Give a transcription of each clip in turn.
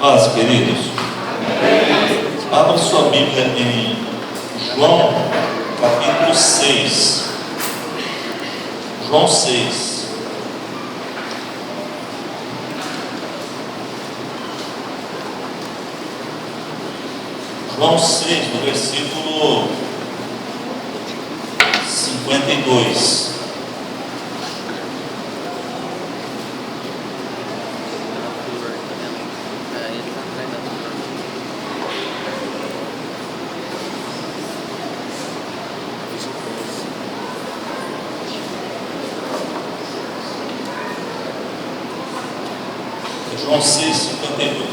paz, queridos. Abra sua Bíblia em João, capítulo 6. João 6. João 6, no versículo 52. João 6, 52.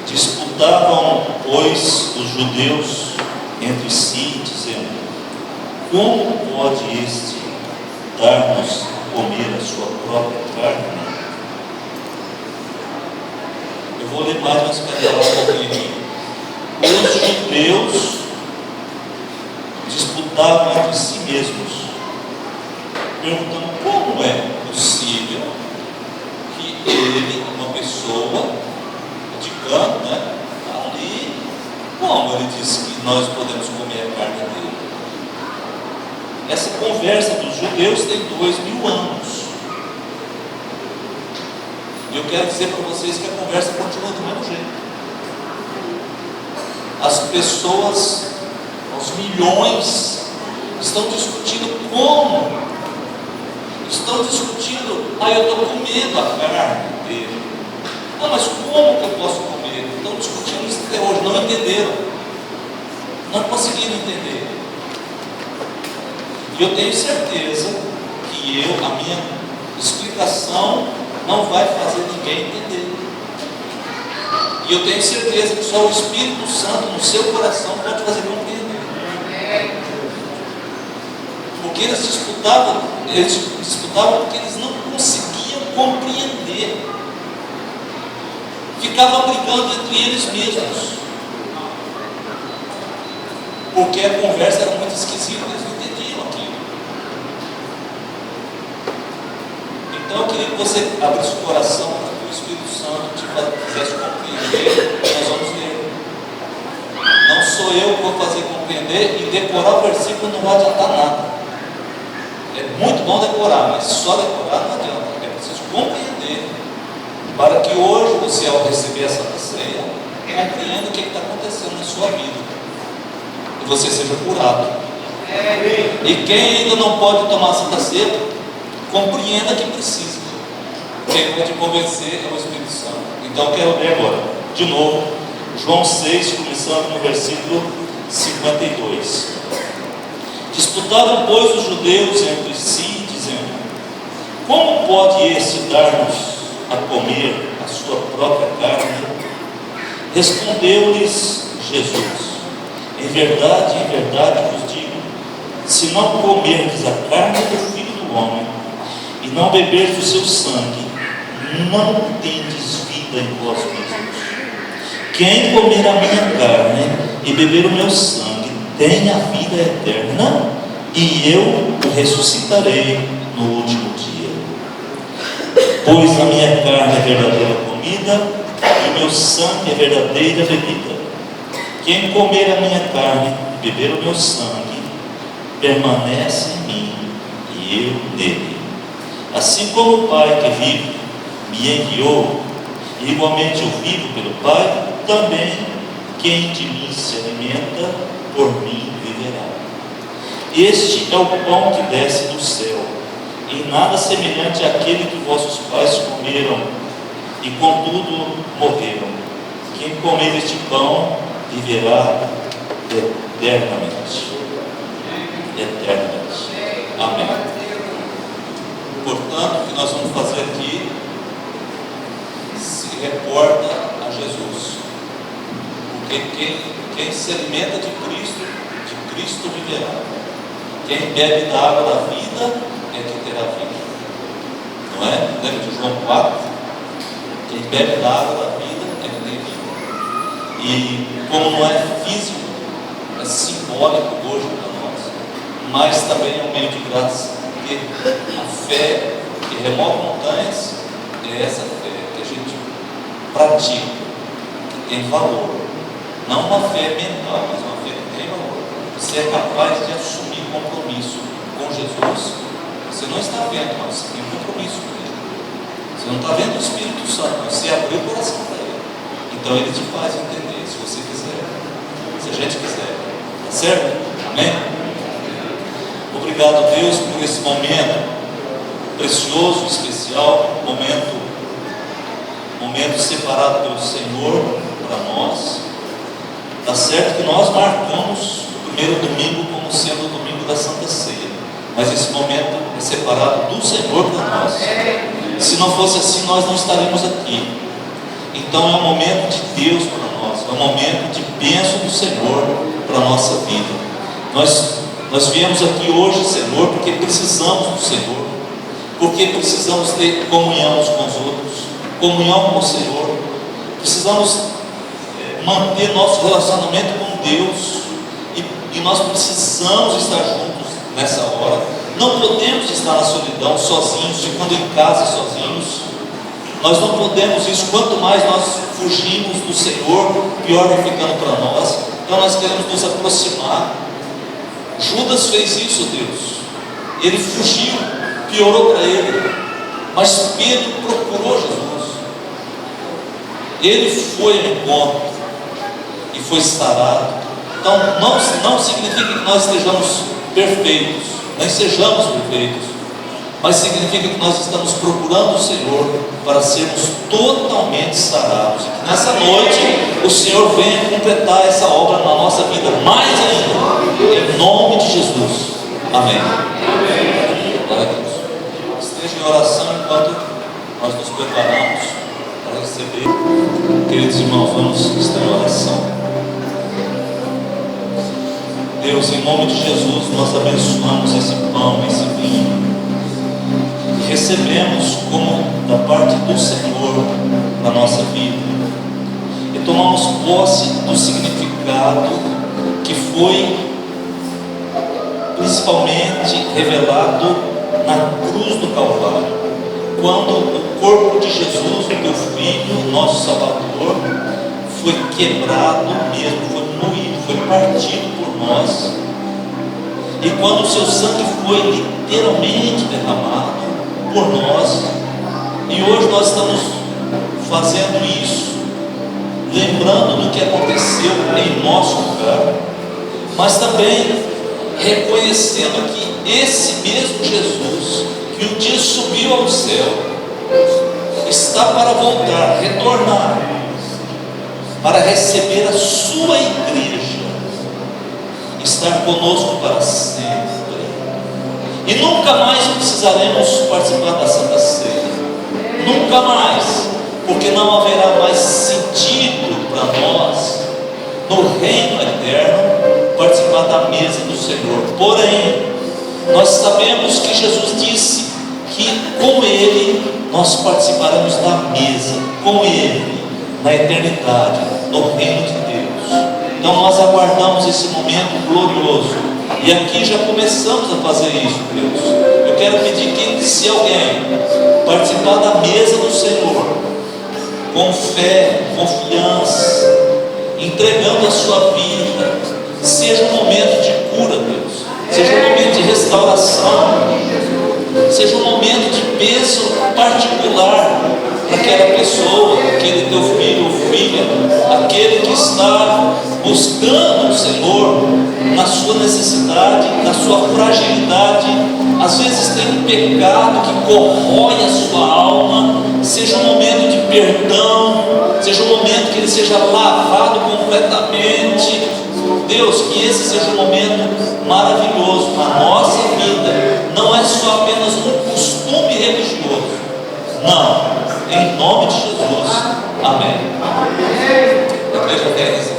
Disputavam, pois, os judeus entre si, dizendo: como pode este dar-nos a comer a sua própria carne? Eu vou ler mais, mas para falar um pouquinho aqui. Os judeus disputavam entre si mesmos, perguntando como é possível que ele, uma pessoa de canto, ali, como ele disse que nós podemos comer a carne dele? Essa conversa dos judeus tem 2000 anos. E eu quero dizer para vocês que a conversa continua do mesmo jeito. As pessoas, aos milhões, estão discutindo como. Estão discutindo, eu estou comendo a carne dele. Mas como que eu posso comer? Estão discutindo isso até hoje, não entenderam. Não conseguiram entender. E eu tenho certeza que a minha explicação não vai fazer ninguém entender. E eu tenho certeza que só o Espírito Santo no seu coração pode fazer compreender. Porque eles disputavam porque eles não conseguiam compreender. Ficavam brigando entre eles mesmos. Porque a conversa era muito esquisita, eles não entendiam aquilo. Então eu queria que você abrisse o coração para que o Espírito Santo te fizesse compreender. Nós vamos ler. Não sou eu que vou fazer compreender, e decorar o versículo não vai adiantar nada. É muito bom decorar, mas só decorar não adianta. É preciso compreender, para que hoje você, ao receber essa ceia, compreenda o que está acontecendo na sua vida e você seja curado. E quem ainda não pode tomar a Santa Ceia, compreenda que precisa. Quem vai te convencer é o Espírito Santo. Então eu quero ler agora, de novo, João 6, começando no versículo 52. Disputavam, pois, os judeus entre si, dizendo: como pode este dar-nos a comer a sua própria carne? Respondeu-lhes Jesus: em verdade vos digo, se não comerdes a carne do Filho do Homem e não beberdes o seu sangue, não tendes vida em vós mesmos. Quem comer a minha carne e beber o meu sangue tem a vida eterna, e eu o ressuscitarei no último dia. Pois a minha carne é verdadeira comida e o meu sangue é verdadeira bebida. Quem comer a minha carne e beber o meu sangue permanece em mim e eu nele. Assim como o Pai que vive me enviou, e igualmente eu vivo pelo Pai, também quem de mim se alimenta, por mim viverá. Este é o pão que desce do céu, e nada semelhante àquele que vossos pais comeram, e contudo morreram. Quem comer este pão viverá eternamente. Eternamente. Amém. Portanto, o que nós vamos fazer aqui se reporta a Jesus. Porque quem se alimenta de Cristo viverá. Quem bebe da água da vida é que terá vida. Não é? Lembra de João 4? Quem bebe da água da vida é que tem vida. E como não é físico, é simbólico hoje para nós, mas também é um meio de graça, porque a fé que remove montanhas é essa fé que a gente pratica, que tem valor. Não uma fé mental, mas uma fé que tem valor. Você é capaz de assumir compromisso com Jesus. Você não está vendo, mas você tem compromisso com Ele. Você não está vendo o Espírito Santo, mas você abriu o coração para Ele. Então Ele te faz entender, se você quiser, se a gente quiser. Tá certo? Amém? Obrigado, Deus, por esse momento precioso, especial, momento separado pelo Senhor para nós. Tá certo que nós marcamos o primeiro domingo como sendo o domingo da Santa Ceia, mas esse momento é separado do Senhor para nós. Se não fosse assim, nós não estaríamos aqui. Então é um momento de Deus para nós, é um momento de bênção do Senhor para a nossa vida. Nós viemos aqui hoje, Senhor, porque precisamos do Senhor, porque precisamos ter comunhão uns com os outros, comunhão com o Senhor, precisamos manter nosso relacionamento com Deus, e nós precisamos estar juntos nessa hora. Não podemos estar na solidão, sozinhos, ficando em casa sozinhos. Nós não podemos isso. Quanto mais nós fugimos do Senhor, pior vai ficando para nós. Então nós queremos nos aproximar. Judas fez isso, Deus. Ele fugiu, piorou para ele. Mas Pedro procurou Jesus. Ele foi ao encontro e foi sarado. Então não significa que nós estejamos perfeitos, nem sejamos perfeitos, mas significa que nós estamos procurando o Senhor para sermos totalmente sarados, e que nessa noite o Senhor venha completar essa obra na nossa vida mais ainda, em nome de Jesus. Amém. Glória a Deus. Esteja em oração enquanto nós nos preparamos para receber. Queridos irmãos, vamos estar em oração. Deus, em nome de Jesus, nós abençoamos esse pão, esse vinho, e recebemos como da parte do Senhor na nossa vida, e tomamos posse do significado que foi principalmente revelado na cruz do Calvário, quando o corpo de Jesus, o teu Filho, nosso Salvador, foi quebrado mesmo, foi moído, foi partido por nós, e quando o seu sangue foi literalmente derramado por nós, e hoje nós estamos fazendo isso, lembrando do que aconteceu em nosso lugar, mas também reconhecendo que esse mesmo Jesus, que um dia subiu ao céu, está para voltar, retornar, para receber a sua igreja, estar conosco para sempre, e nunca mais precisaremos participar da Santa Ceia, nunca mais, porque não haverá mais sentido para nós, no reino eterno, participar da mesa do Senhor. Porém, nós sabemos que Jesus disse que com Ele nós participaremos da mesa, com Ele, na eternidade, no reino de Deus. Então nós aguardamos esse momento glorioso, e aqui já começamos a fazer isso, Deus. Eu quero pedir que, se alguém participar da mesa do Senhor, com fé, confiança, entregando a sua vida, seja um momento de cura, Deus, seja um momento de restauração, seja um momento de bênção particular para aquela pessoa, aquele teu filho ou filha, aquele que está buscando o Senhor na sua necessidade, na sua fragilidade. Às vezes tem um pecado que corrói a sua alma. Seja um momento de perdão, seja um momento que ele seja lavado completamente. Deus, que esse seja um momento maravilhoso na nossa vida. Não é só apenas um costume religioso, não, em nome de Jesus. Amém. A igreja quer receber.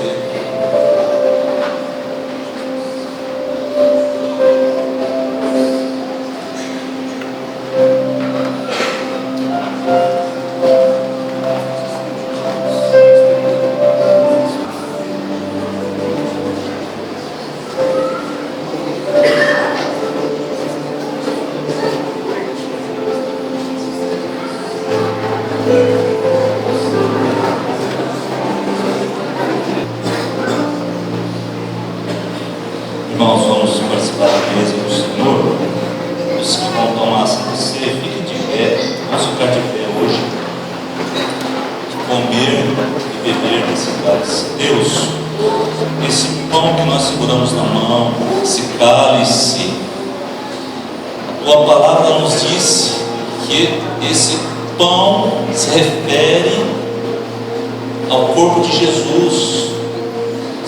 Irmãos, vamos participar da mesa do Senhor. Os que vão tomar Santa Ceia, fiquem de pé. Vamos ficar de pé hoje. Comer e beber desse cálice. Deus, esse pão que nós seguramos na mão, esse cálice, a tua palavra nos diz que esse pão se refere ao corpo de Jesus,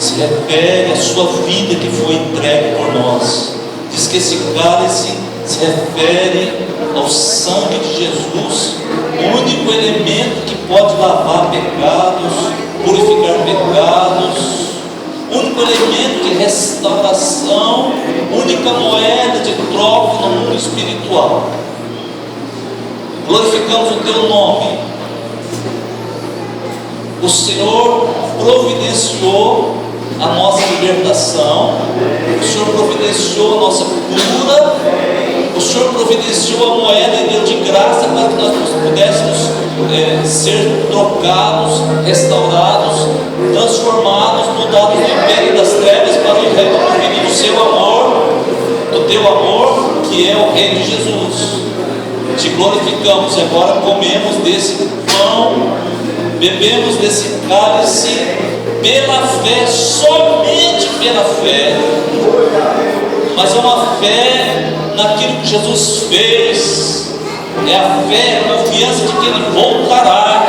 se refere à sua vida que foi entregue por nós. Diz que esse cálice se refere ao sangue de Jesus, o único elemento que pode lavar pecados, purificar pecados, único elemento de restauração, única moeda de troca no mundo espiritual. Glorificamos o teu nome. O Senhor providenciou a nossa libertação, o Senhor providenciou a nossa cura, o Senhor providenciou a moeda e deu de graça para que nós pudéssemos ser trocados, restaurados, transformados, mudados do império das trevas para o reino do Filho do seu amor, do teu amor, que é o reino de Jesus. Te glorificamos e agora comemos desse pão, bebemos desse cálice pela fé, somente pela fé, mas é uma fé naquilo que Jesus fez, é a fé, a confiança de que Ele voltará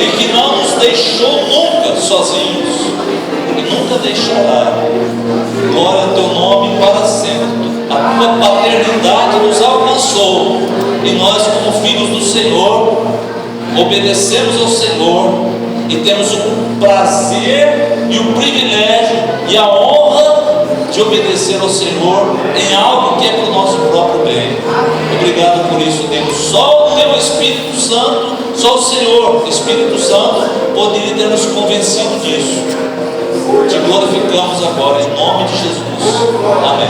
e que não nos deixou nunca sozinhos e nunca deixará. Glória ao teu nome para sempre. A tua paternidade nos alcançou e nós, como filhos do Senhor, obedecemos ao Senhor e temos o prazer e o privilégio e a honra de obedecer ao Senhor em algo que é para o nosso próprio bem. Obrigado por isso, Deus. Só o teu Espírito Santo, só o Senhor, Espírito Santo, poderia ter nos convencido disso. Te glorificamos agora em nome de Jesus. Amém.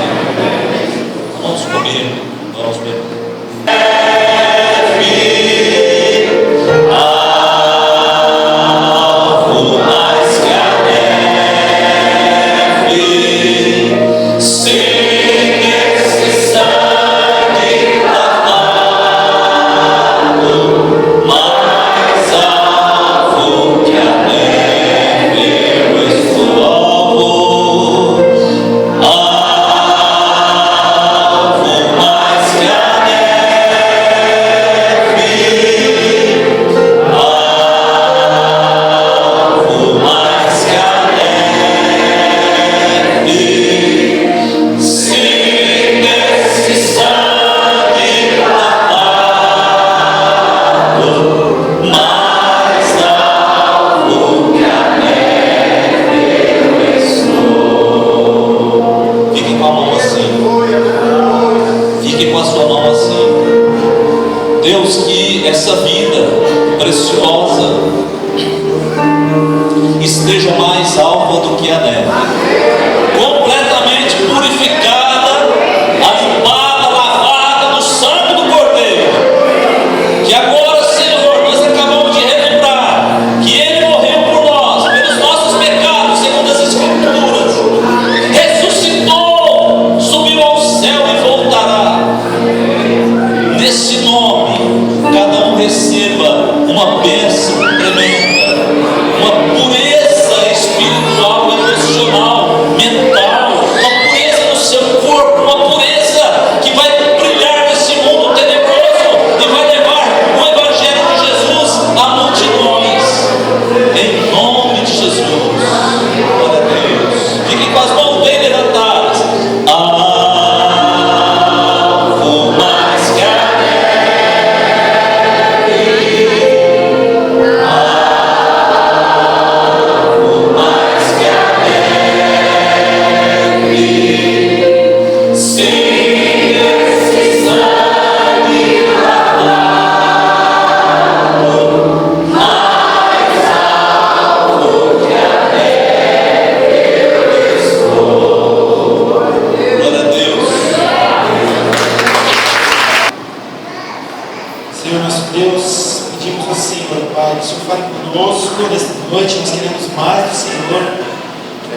Vamos comer, vamos beber.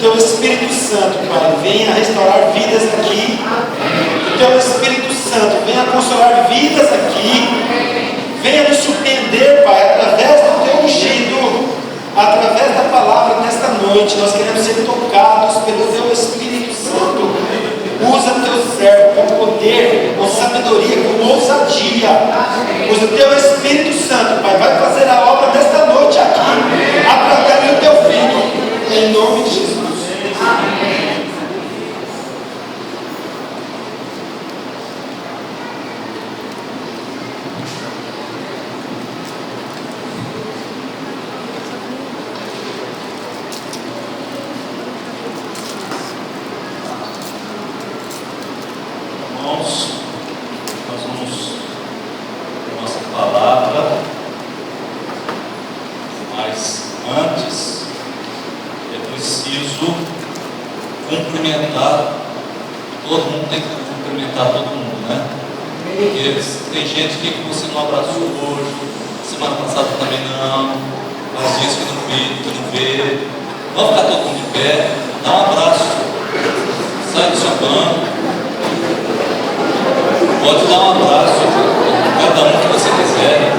Teu Espírito Santo, Pai, venha restaurar vidas aqui. Que o Teu Espírito Santo venha consolar vidas aqui. Venha nos surpreender, Pai, através do Teu ungido, através da palavra nesta noite. Nós queremos ser tocados pelo Teu Espírito Santo. Usa o Teu servo com poder, com sabedoria, com ousadia. Usa o Teu Espírito Santo, Pai, vai fazer a obra nesta noite aqui, através do Teu Filho, em nome de Jesus. Nós vamos ter nossa palavra, mas antes é preciso cumprimentar. Todo mundo tem que cumprimentar todo mundo, né? Porque tem gente que você não abraçou hoje, semana passada também não, faz dias que não vê. Vamos ficar todo mundo de pé, dá um abraço, sai do seu banco. Pode dar um abraço, cada um que você quiser.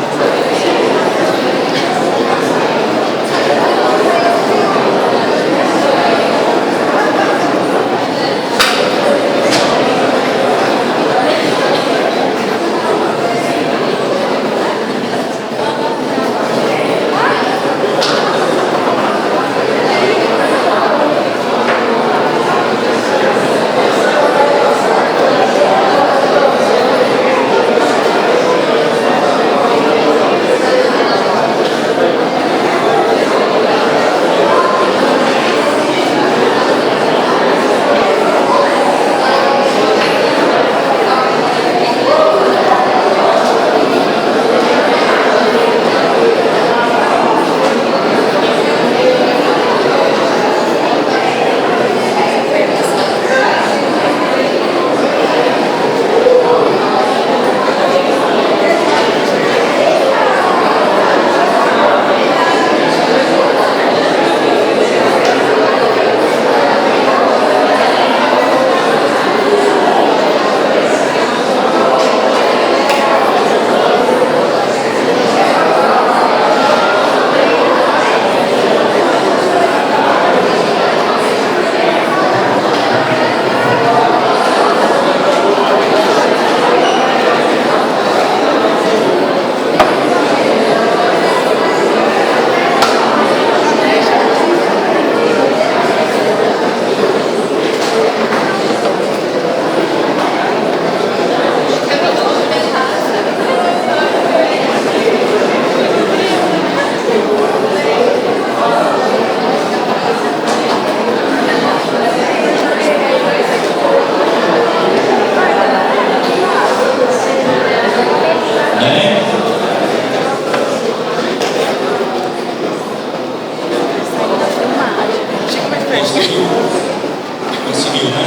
Conseguiu, né?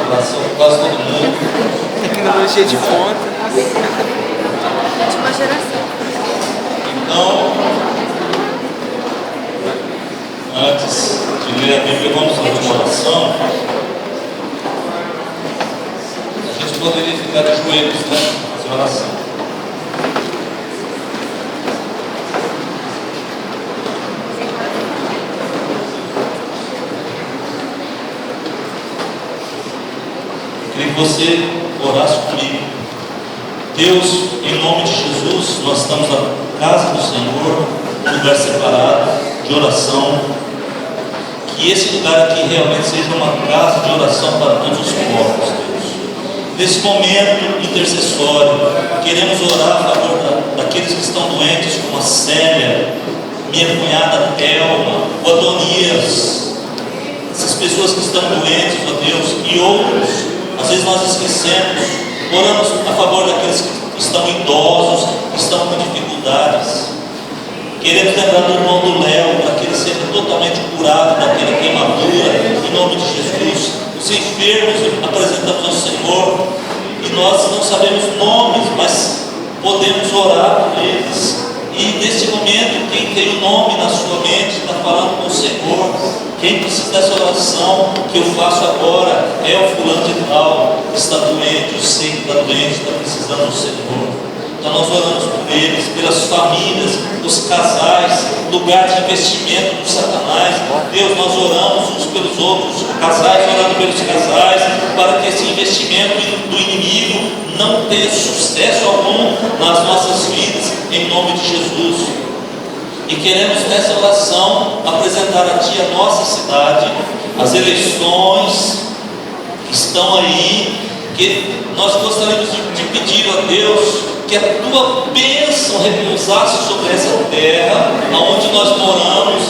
Abraçou quase todo mundo. Tecnologia de ponta. Última geração. Então, antes de ler a Bíblia, vamos fazer uma oração. A gente poderia ficar de joelhos, né? Fazer oração. Queria que você orasse comigo. Deus, em nome de Jesus, nós estamos na casa do Senhor, lugar separado de oração. Que esse lugar aqui realmente seja uma casa de oração para todos os povos, Deus. Nesse momento intercessório, queremos orar a favor daqueles que estão doentes, como a Célia, minha cunhada Thelma, o Adonias, essas pessoas que estão doentes, ó Deus, e outros. Às vezes nós esquecemos, oramos a favor daqueles que estão idosos, que estão com dificuldades. Queremos lembrar do irmão do Léo, para que ele seja totalmente curado daquela queimadura, em nome de Jesus. Os enfermos apresentamos ao Senhor, e nós não sabemos nomes, mas podemos orar por eles. E nesse momento, quem tem o nome na sua mente, está falando com o Senhor. Quem precisa dessa oração que eu faço agora é o fulano de tal, que está doente, eu sei que está doente, está precisando do Senhor. Então nós oramos por eles, pelas famílias, os casais, lugar de investimento do Satanás. Deus, nós oramos uns pelos outros, casais orando pelos casais, para que esse investimento do inimigo não tenha sucesso algum nas nossas vidas, em nome de Jesus. E queremos nessa oração apresentar a Ti a nossa cidade, as eleições que estão aí, que nós gostaríamos de pedir a Deus que a Tua bênção repousasse sobre essa terra, aonde nós moramos,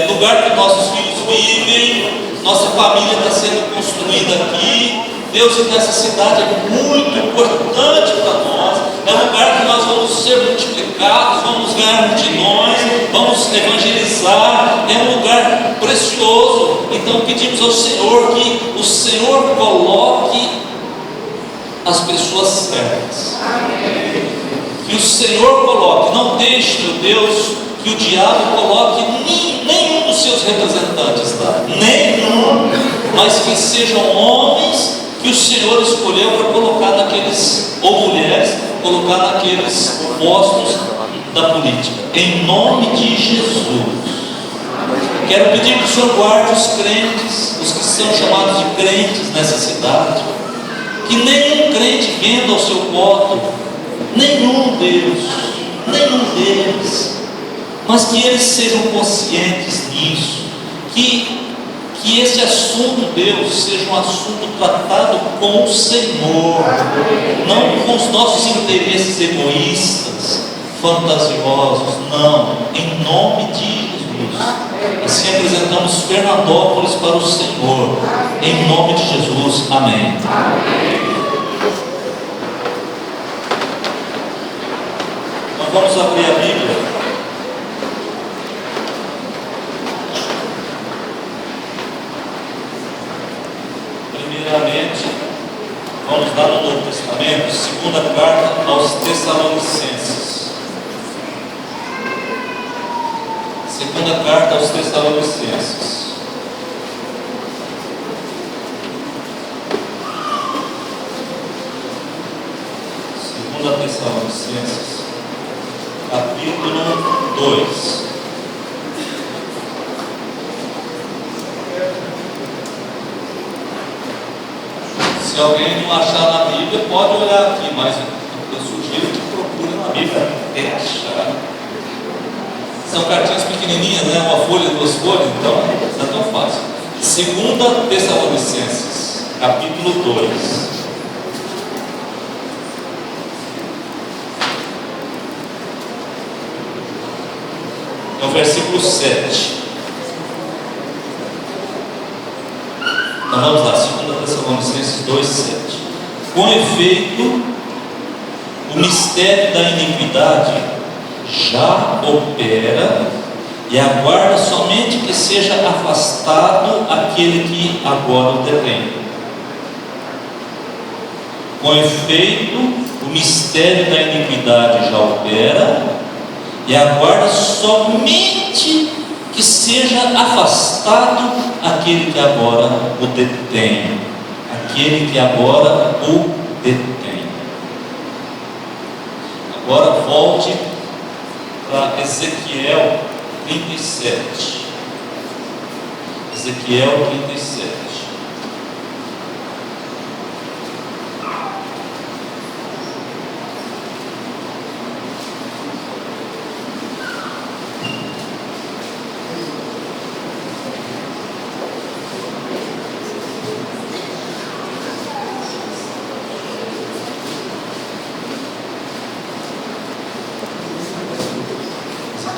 lugar que nossos filhos vivem, nossa família está sendo construída aqui. Deus, que essa cidade é muito importante para nós, é um lugar que nós vamos ser multiplicados, vamos ganhar multidões, vamos evangelizar, é um lugar precioso. Então pedimos ao Senhor que o Senhor coloque as pessoas certas. Que o Senhor coloque, não deixe, meu Deus, que o diabo coloque nenhum dos seus representantes lá, nenhum, mas que sejam homens que o Senhor escolheu para colocar naqueles, ou mulheres, colocar naqueles postos da política, em nome de Jesus. Quero pedir que o Senhor guarde os crentes, os que são chamados de crentes nessa cidade, que nenhum crente venda ao seu voto, nenhum deles, mas que eles sejam conscientes disso, que esse assunto, Deus, seja um assunto tratado com o Senhor, não com os nossos interesses egoístas, fantasiosos, não, em nome de Jesus. Assim apresentamos Fernandópolis para o Senhor, em nome de Jesus, amém. Nós vamos abrir a Bíblia. Primeiramente, vamos lá no Novo Testamento, segunda carta aos Tessalonicenses. Segunda carta aos Tessalonicenses. Segunda Tessalonicenses, capítulo 2. Se alguém não achar na Bíblia, pode olhar aqui, mas eu sugiro que procure na Bíblia até achar. São cartinhas pequenininhas, né? Uma folha, duas folhas, então não é tão fácil. Segunda Tessalonicenses, capítulo 2. É o versículo 7. Então vamos lá, 2 Tessalonicenses 2,7. Com efeito, o mistério da iniquidade já opera e aguarda somente que seja afastado aquele que agora o detém. Com efeito, o mistério da iniquidade já opera e aguarda somente que seja afastado aquele que agora o detém. Aquele que agora o detém. Agora volte para Ezequiel 37. Ezequiel 37.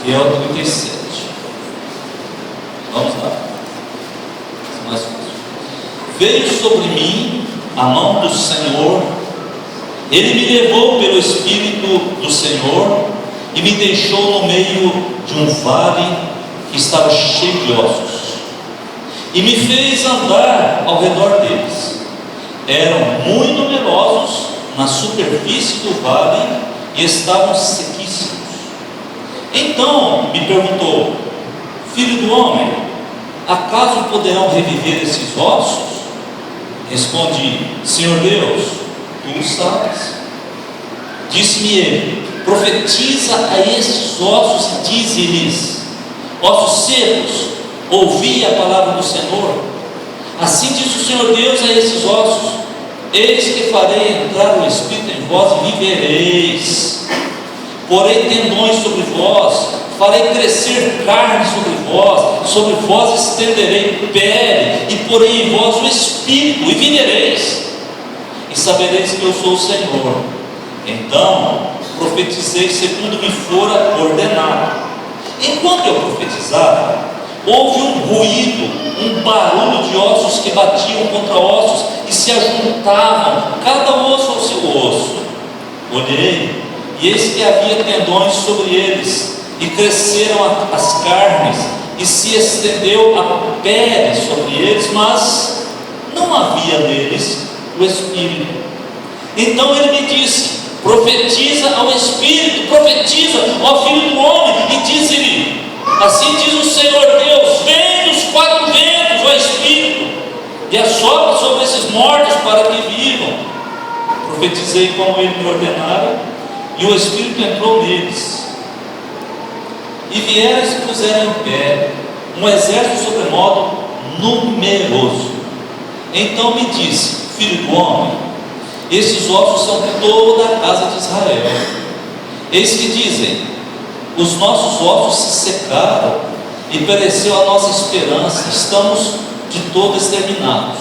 Ezequiel 37. Vamos lá. Mais fácil. Veio sobre mim a mão do Senhor, Ele me levou pelo Espírito do Senhor e me deixou no meio de um vale que estava cheio de ossos, e me fez andar ao redor deles. Eram muito numerosos na superfície do vale e estavam sequíssimos. Então me perguntou: filho do homem, acaso poderão reviver esses ossos? Respondi: Senhor Deus, tu o sabes. Disse-me ele: profetiza a estes ossos e dize-lhes: ossos secos, ouvi a palavra do Senhor. Assim diz o Senhor Deus a esses ossos: eis que farei entrar o Espírito em vós e vivereis. Porei tendões sobre vós, farei crescer carne sobre vós estenderei pele, e porei em vós o Espírito, e vivereis, e sabereis que eu sou o Senhor. Então profetizei segundo me fora ordenado. Enquanto eu profetizava, houve um ruído, um barulho de ossos que batiam contra ossos e se ajuntavam, cada osso ao seu osso. Olhei, e eis que havia tendões sobre eles, e cresceram as carnes, e se estendeu a pele sobre eles, mas não havia neles o Espírito. Então ele me disse: profetiza ao Espírito, profetiza ao Filho do Homem, e diz-lhe: assim diz o Senhor Deus: vem dos quatro ventos, ó Espírito, e assopra sobre esses mortos para que vivam. Profetizei como ele me ordenara, e o Espírito entrou neles, e vieram e se puseram em pé, um exército sobremodo numeroso. Então me disse: filho do homem, esses ossos são de toda a casa de Israel. Eis que dizem: os nossos ossos se secaram, e pereceu a nossa esperança, estamos de todo exterminados.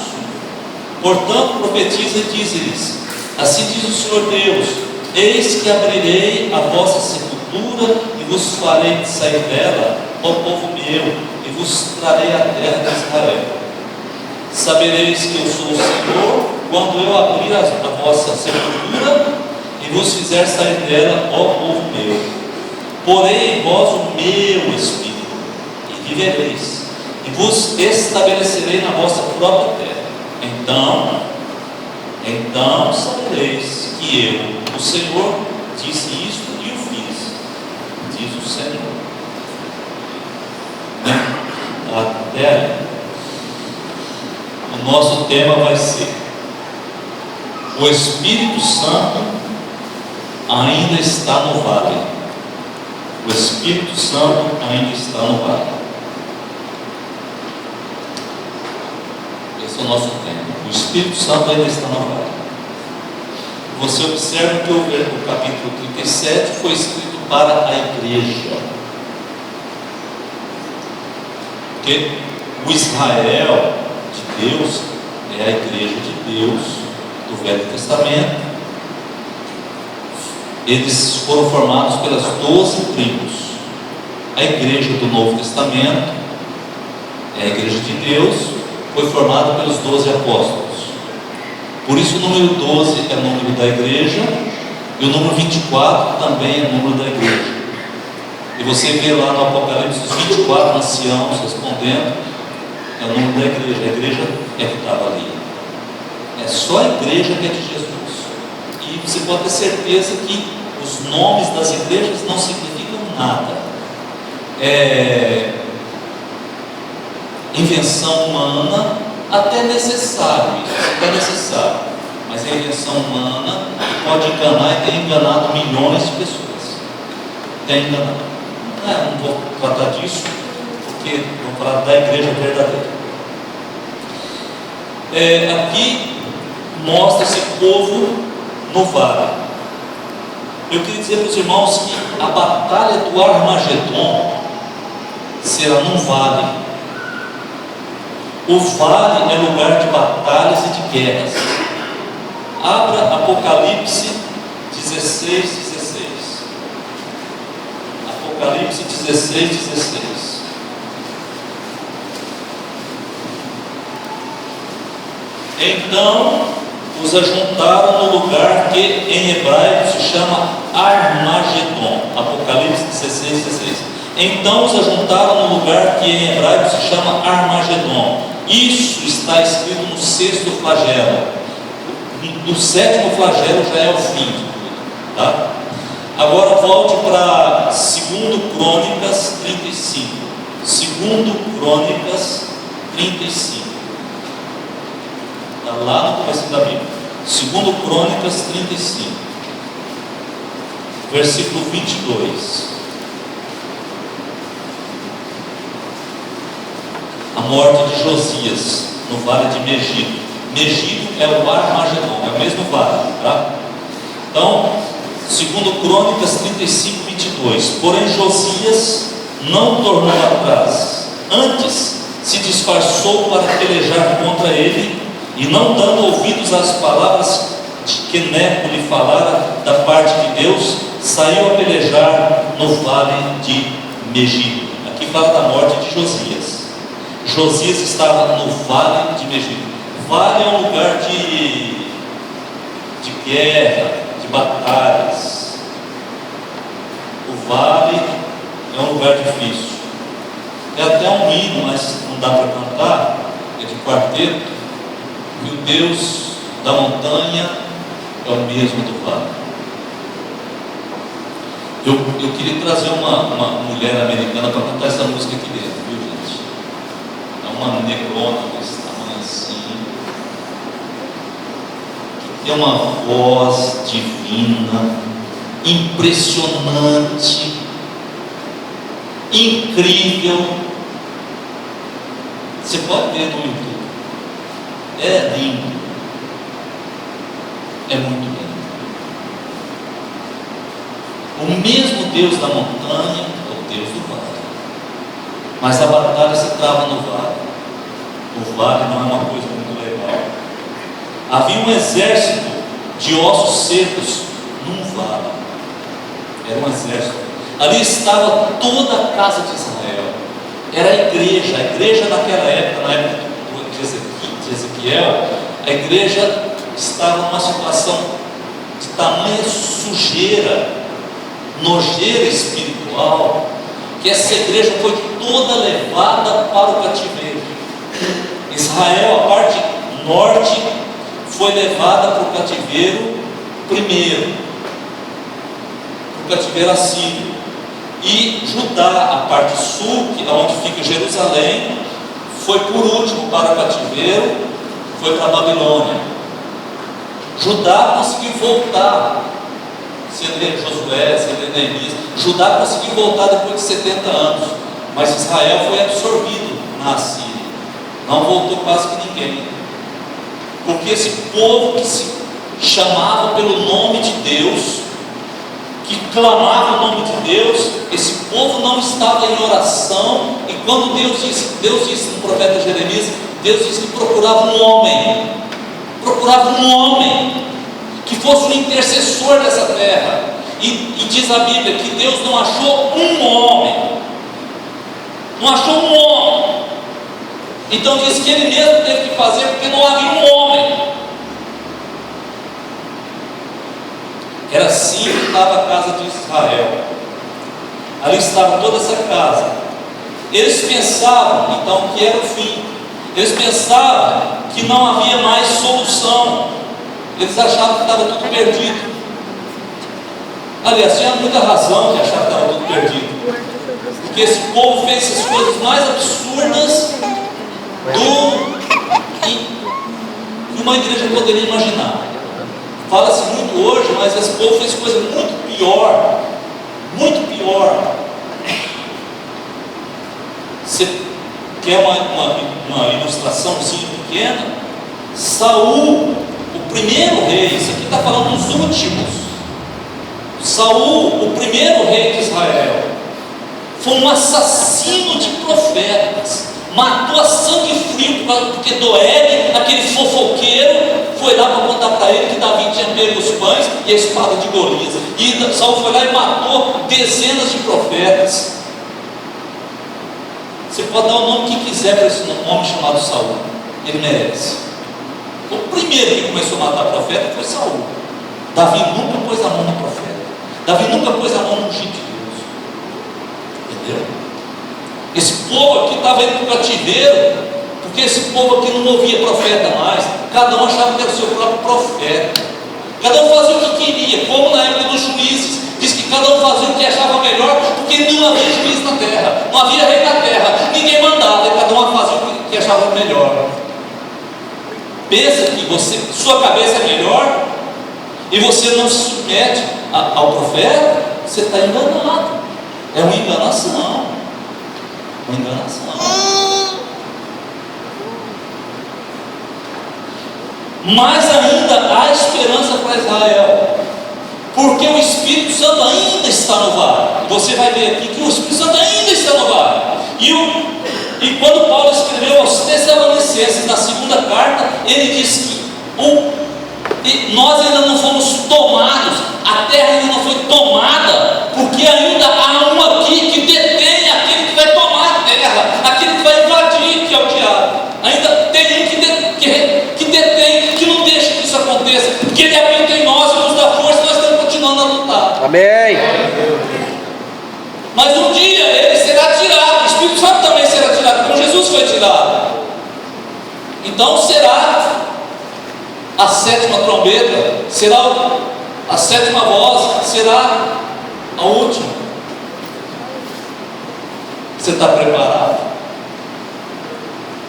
Portanto profetiza e diz-lhes: assim diz o Senhor Deus: eis que abrirei a vossa sepultura, e vos farei sair dela, ó povo meu, e vos trarei a terra de Israel. Sabereis que eu sou o Senhor, quando eu abrir a vossa sepultura, e vos fizer sair dela, ó povo meu. Porei em vós o meu Espírito, e vivereis, e vos estabelecerei na vossa própria terra. Então sabereis que eu, o Senhor, disse isto e o fiz, diz o Senhor. Até aí, o nosso tema vai ser: o Espírito Santo ainda está no vale. O Espírito Santo ainda está no vale. Esse é o nosso tema. O Espírito Santo ainda está no vale. Você observa que o capítulo 37 foi escrito para a igreja, porque o Israel de Deus é a igreja de Deus do Velho Testamento. Eles foram formados pelas 12 tribos. A igreja do Novo Testamento é a igreja de Deus, foi formada pelos 12 apóstolos. Por isso o número 12 é o número da igreja, e o número 24 também é o número da igreja. E você vê lá no Apocalipse os 24 anciãos respondendo: é o número da igreja. A igreja é que estava ali. É só a igreja que é de Jesus. E você pode ter certeza que os nomes das igrejas não significam nada. É invenção humana, até necessário, mas é invenção humana que pode enganar, e tem enganado milhões de pessoas. Tem enganado. Não vou tratar disso, porque vou falar da igreja verdadeira. Aqui mostra esse povo no vale. Eu queria dizer para os irmãos que a batalha do Armagedon será num vale. O vale é lugar de batalhas e de guerras. Abra Apocalipse 16. Apocalipse 16. Então os ajuntaram no lugar que em hebraico se chama Armagedon. Apocalipse 16. Então os ajuntaram no lugar que em hebraico se chama Armagedon. Isso está escrito no 6º flagelo. Do 7º flagelo já é o fim de tudo, tá? Agora volte para 2 Crônicas 35. Segundo Crônicas 35. Está lá no começo da Bíblia. Segundo Crônicas 35. Versículo 22. A morte de Josias no vale de Megido. Megido é o Armagedon, é o mesmo vale, tá? Então, segundo Crônicas 35, 22. Porém Josias não tornou atrás, antes se disfarçou para pelejar contra ele, e não dando ouvidos às palavras que Neco lhe falara da parte de Deus, saiu a pelejar no vale de Megido. Aqui fala da morte de Josias. Josias estava no vale de Megido. Vale é um lugar de guerra, de batalhas. O vale é um lugar difícil. É até um hino, mas não dá para cantar, é de quarteto, que o Deus da montanha é o mesmo do vale. Eu queria trazer uma mulher americana para cantar essa música aqui dentro, viu, gente? É uma negrona desse tamanho assim, que tem uma voz divina, impressionante, incrível. Você pode ver no YouTube. É lindo. É muito lindo. O mesmo Deus da montanha é o Deus do vale. Mas a batalha se trava no vale. O vale não é uma coisa muito legal. Havia um exército de ossos secos num vale. Era um exército. Ali estava toda a casa de Israel. Era a igreja naquela época, na época de Ezequiel, a igreja estava numa situação de tamanha sujeira, nojeira espiritual, que essa igreja foi toda levada para o cativeiro. Israel, a parte norte, foi levada para o cativeiro primeiro, para o cativeiro assírio. E Judá, a parte sul, que é onde fica Jerusalém, foi por último para o cativeiro, foi para a Babilônia. Judá conseguiu voltar. Você lê Josué, você lê Neemias, Judá conseguiu voltar depois de 70 anos, mas Israel foi absorvido na Assíria. Não voltou quase que ninguém, porque esse povo que se chamava pelo nome de Deus, que clamava o nome de Deus, esse povo não estava em oração. E quando Deus disse no profeta Jeremias, Deus disse que procurava um homem que fosse um intercessor dessa terra. E diz a Bíblia que Deus não achou um homem. Então diz que ele mesmo teve que fazer, porque não havia um homem. Era assim que estava a casa de Israel. Ali estava toda essa casa. Eles pensavam então que era o fim. Eles pensavam que não havia mais solução. Eles achavam que estava tudo perdido. Aliás, tinha muita razão de achar que estava tudo perdido, porque esse povo fez essas coisas mais absurdas que uma igreja poderia imaginar. Fala-se muito hoje, mas esse povo fez coisa muito pior. Muito pior. Você quer uma ilustraçãozinha pequena? Saul, o primeiro rei, isso aqui está falando dos últimos. Saul, o primeiro rei de Israel, foi um assassino de profetas. Matou a sangue frio, porque Doeg, aquele fofoqueiro, foi lá para contar para ele que Davi tinha pego os pães e a espada de Golias. E Saul foi lá e matou dezenas de profetas. Você pode dar o nome que quiser para esse homem chamado Saul, ele merece. O primeiro que começou a matar profeta foi Saul. Davi nunca pôs a mão no profeta. Davi nunca pôs a mão no ungido de Deus. Entendeu? Esse povo aqui estava indo para o cativeiro, porque esse povo aqui não ouvia profeta mais. Cada um achava que era o seu próprio profeta. Cada um fazia o que queria, como na época dos juízes. Diz que cada um fazia o que achava melhor, porque não havia juiz na terra, não havia rei na terra. andava, e cada uma fazia o que achava melhor. Pensa que sua cabeça é melhor, e você não se submete ao profeta, você está enganado. É uma enganação. Uma enganação. Mas ainda há esperança para Israel, porque o Espírito Santo ainda está no vale. Você vai ver aqui que o Espírito Santo ainda está no vale. E quando Paulo escreveu aos Tessalonicenses, na segunda carta, ele diz que nós ainda não fomos tomados, a terra ainda não foi tomada, porque ainda há um aqui que detém aquele que vai tomar a terra, aquele que vai invadir, que é o diabo. Ainda tem um que detém, que não deixa que isso aconteça, porque ele habita em nós e nos dá força, e nós estamos continuando a lutar. Amém. Mas um dia ele será tirado, o Espírito Santo também será tirado, como Jesus foi tirado. Então será a sétima trombeta, será a sétima voz, será a última. Você está preparado?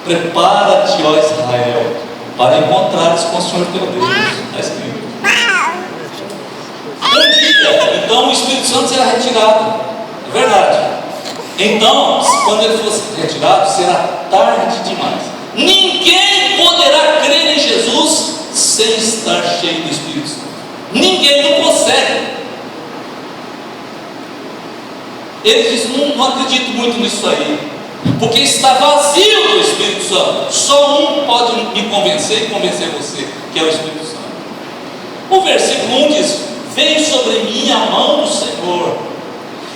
Prepara-te, ó Israel, para encontrares com o Senhor teu Deus. Está escrito. Um dia, então o Espírito Santo será retirado. É verdade. Então, quando ele fosse retirado, será tarde demais. Ninguém poderá crer em Jesus sem estar cheio do Espírito Santo. Ninguém, não consegue. Ele diz: não acredito muito nisso aí, porque está vazio do Espírito Santo. Só um pode me convencer e convencer você, que é o Espírito Santo. O versículo 1 diz: veio sobre mim a mão do Senhor,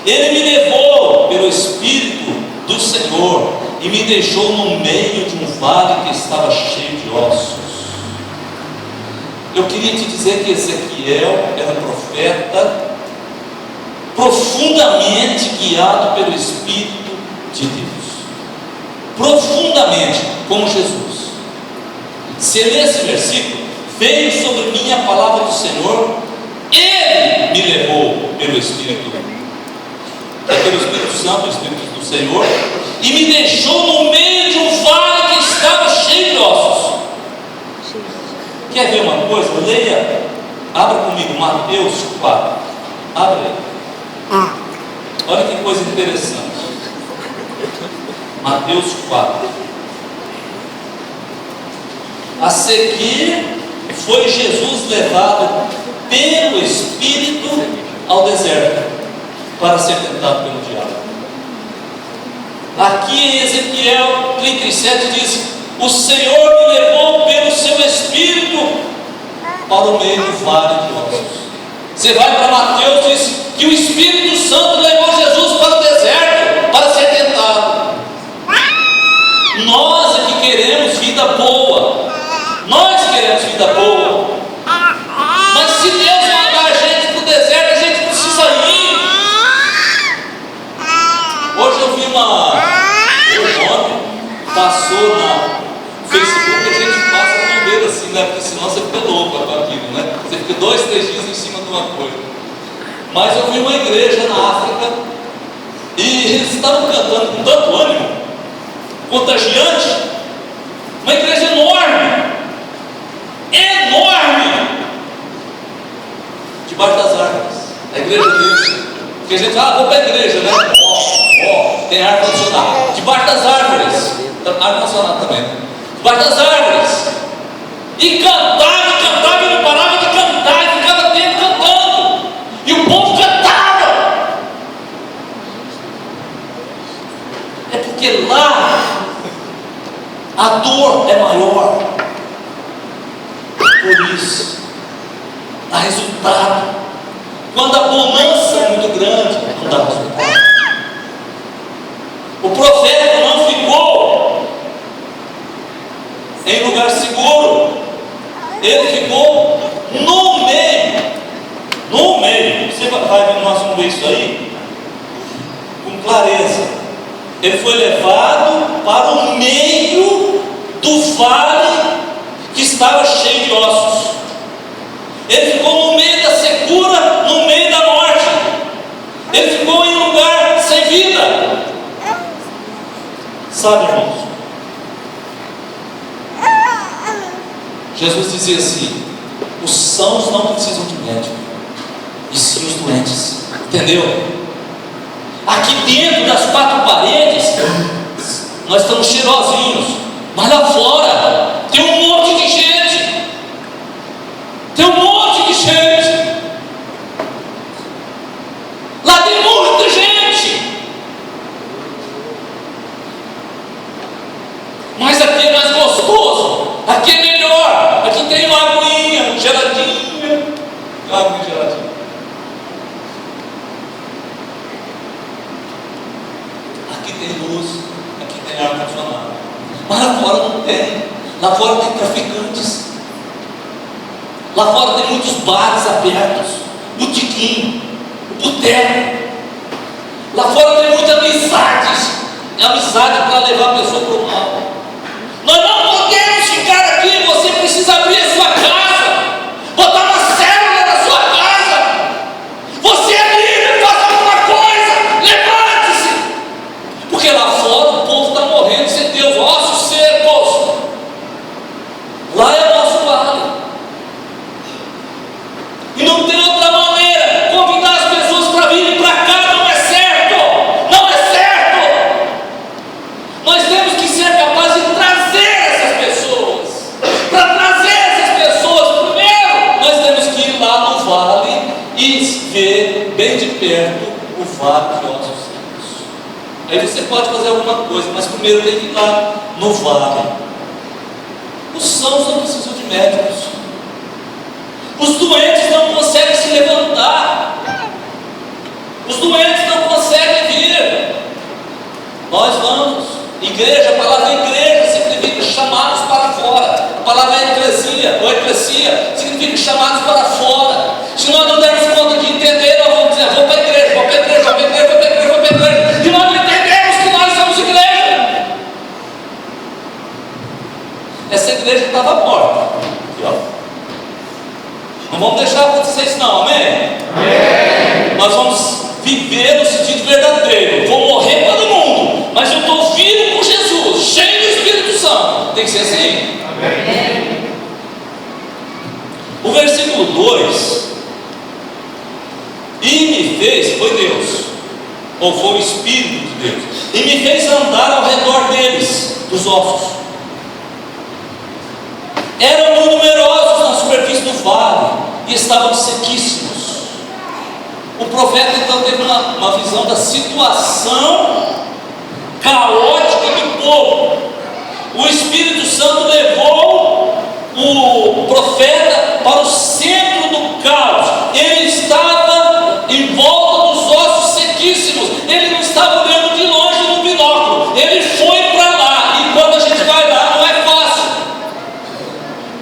Ele me levou pelo Espírito do Senhor e me deixou no meio de um vale que estava cheio de ossos. Eu queria te dizer que Ezequiel era um profeta profundamente guiado pelo Espírito de Deus, profundamente, como Jesus. Se lê esse versículo: veio sobre mim a palavra do Senhor, Ele me levou pelo Espírito, pelo Espírito Santo, o Espírito do Senhor, e me deixou no meio de um vale que estava cheio de ossos. Quer ver uma coisa? Leia, abra comigo Mateus 4. Abre aí. Olha que coisa interessante. Mateus 4. A seguir foi Jesus levado pelo Espírito ao deserto para ser tentado pelo diabo. Aqui em Ezequiel 37 diz: o Senhor me levou pelo seu Espírito para o meio do vale de ossos. Você vai para Mateus e diz que o Espírito Santo levou Jesus para o deserto para ser tentado. Nós é que queremos vida boa. Nós queremos vida boa. Mas se Deus mandar a gente para o deserto, a gente precisa ir. Hoje eu vi ontem passou na Facebook, a gente passa com medo assim, né? Porque senão você fica louco com aquilo, né? Você fica 2, 3 dias em cima de uma coisa. Mas eu vi uma igreja na África e eles estavam cantando com tanto ânimo, contagiante. Uma igreja enorme, debaixo das árvores. A igreja deles. Porque a gente fala: vou para a igreja, né? Tem ar condicionado. Debaixo das árvores. Ar condicionado também. Debaixo das árvores. E cantava e não parava de cantar, e ficava tempo cantando. E o povo cantava. É porque lá a dor é maior. Por isso dá resultado. Quando a bonança é muito grande, não dá resultado. O profeta não ficou em lugar seguro, ele ficou no meio. Você vai ver, nós vamos ver isso aí com clareza. Ele foi levado para o meio do vale que estava cheio de ossos. Ele ficou no meio da secura, no meio da morte. Ele ficou em um lugar sem vida. Sabe, irmãos? Jesus dizia assim: os sãos não precisam de médico, e sim os doentes. Entendeu? Aqui dentro das quatro paredes nós estamos cheirosinhos, mas lá fora tem um monte de gente. Tem um monte de gente. Lá tem muita gente. Mas aqui é mais gostoso, aqui é melhor, aqui tem uma aguinha geladinha, água geladinha. Aqui tem luz, aqui tem ar condicionado. Mas lá fora não tem. Lá fora tem traficantes. Lá fora tem muitos bares abertos, botequim, boteco. Lá fora tem muita amizades. É amizade para levar a pessoa para o mal. Nós não podemos ficar aqui. Você precisa abrir a sua casa, botar uma célula na sua casa. Você é líder, faça alguma coisa, levante-se. Porque lá fora o povo está morrendo sem Deus, ossos secos. Lá é o nosso vale. E não tem outra maneira. Convidar as pessoas para virem para cá não é certo. Não é certo. Nós temos que ser capazes de trazer essas pessoas. Para trazer essas pessoas, primeiro nós temos que ir lá no vale e ver bem de perto o vale de ossos secos. Aí você pode fazer alguma coisa, mas primeiro tem que ir lá no vale. Os sãos não precisam de médicos. Os doentes não conseguem se levantar. Os doentes não conseguem vir. Nós vamos. Igreja, a palavra igreja significa chamados para fora. A palavra eclesia, ou eclesia, significa chamados para fora. Se nós não dermos conta de entender, nós vamos dizer: vou para a igreja, vou para a igreja, vou para a igreja, vou para a igreja, vou para a igreja. E nós não entendemos que nós somos igreja. Essa igreja estava morta. Aqui, ó. Não vamos deixar acontecer isso não, amém? Amém. Nós vamos viver no sentido verdadeiro. Vou morrer para o mundo, mas eu estou vivo com Jesus, cheio do Espírito Santo. Tem que ser assim. Amém. O versículo 2: e me fez, foi Deus, ou foi o Espírito de Deus, e me fez andar ao redor deles, dos ossos. Eram muito numerosos na superfície do vale e estavam sequíssimos. O profeta então teve uma visão da situação caótica do povo. O Espírito Santo levou o profeta para o centro do caos. Ele estava em volta dos ossos sequíssimos. Ele não estava olhando de longe no binóculo. Ele foi para lá. E quando a gente vai lá, não é fácil.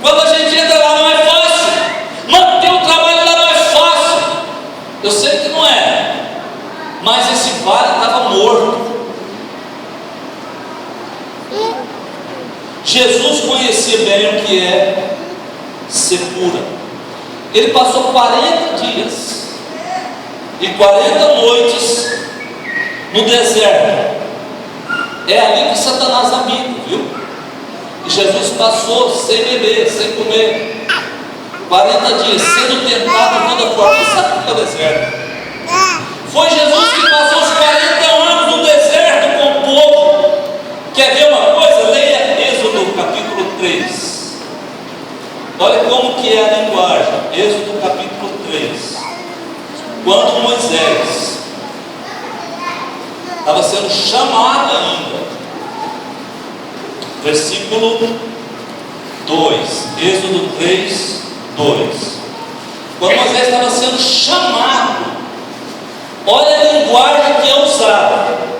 Quando a gente entra lá, não é fácil. Manter o trabalho lá não é fácil. Eu sei que não é, mas esse vale estava morto. Jesus conhecia bem o que é secura. Ele passou 40 dias e 40 noites no deserto. É ali que Satanás habita, viu? E Jesus passou sem beber, sem comer, 40 dias, sendo tentado de toda forma. Você sabe o que é o deserto? Foi Jesus que passou os 40 anos no deserto com o povo. Quer ver uma coisa? Leia Êxodo capítulo 3. Olha como que é a linguagem. Êxodo capítulo 3. Quando Moisés estava sendo chamado ainda, versículo 2, Êxodo 3, 2. Quando Moisés estava sendo chamado, olha a linguagem que é usada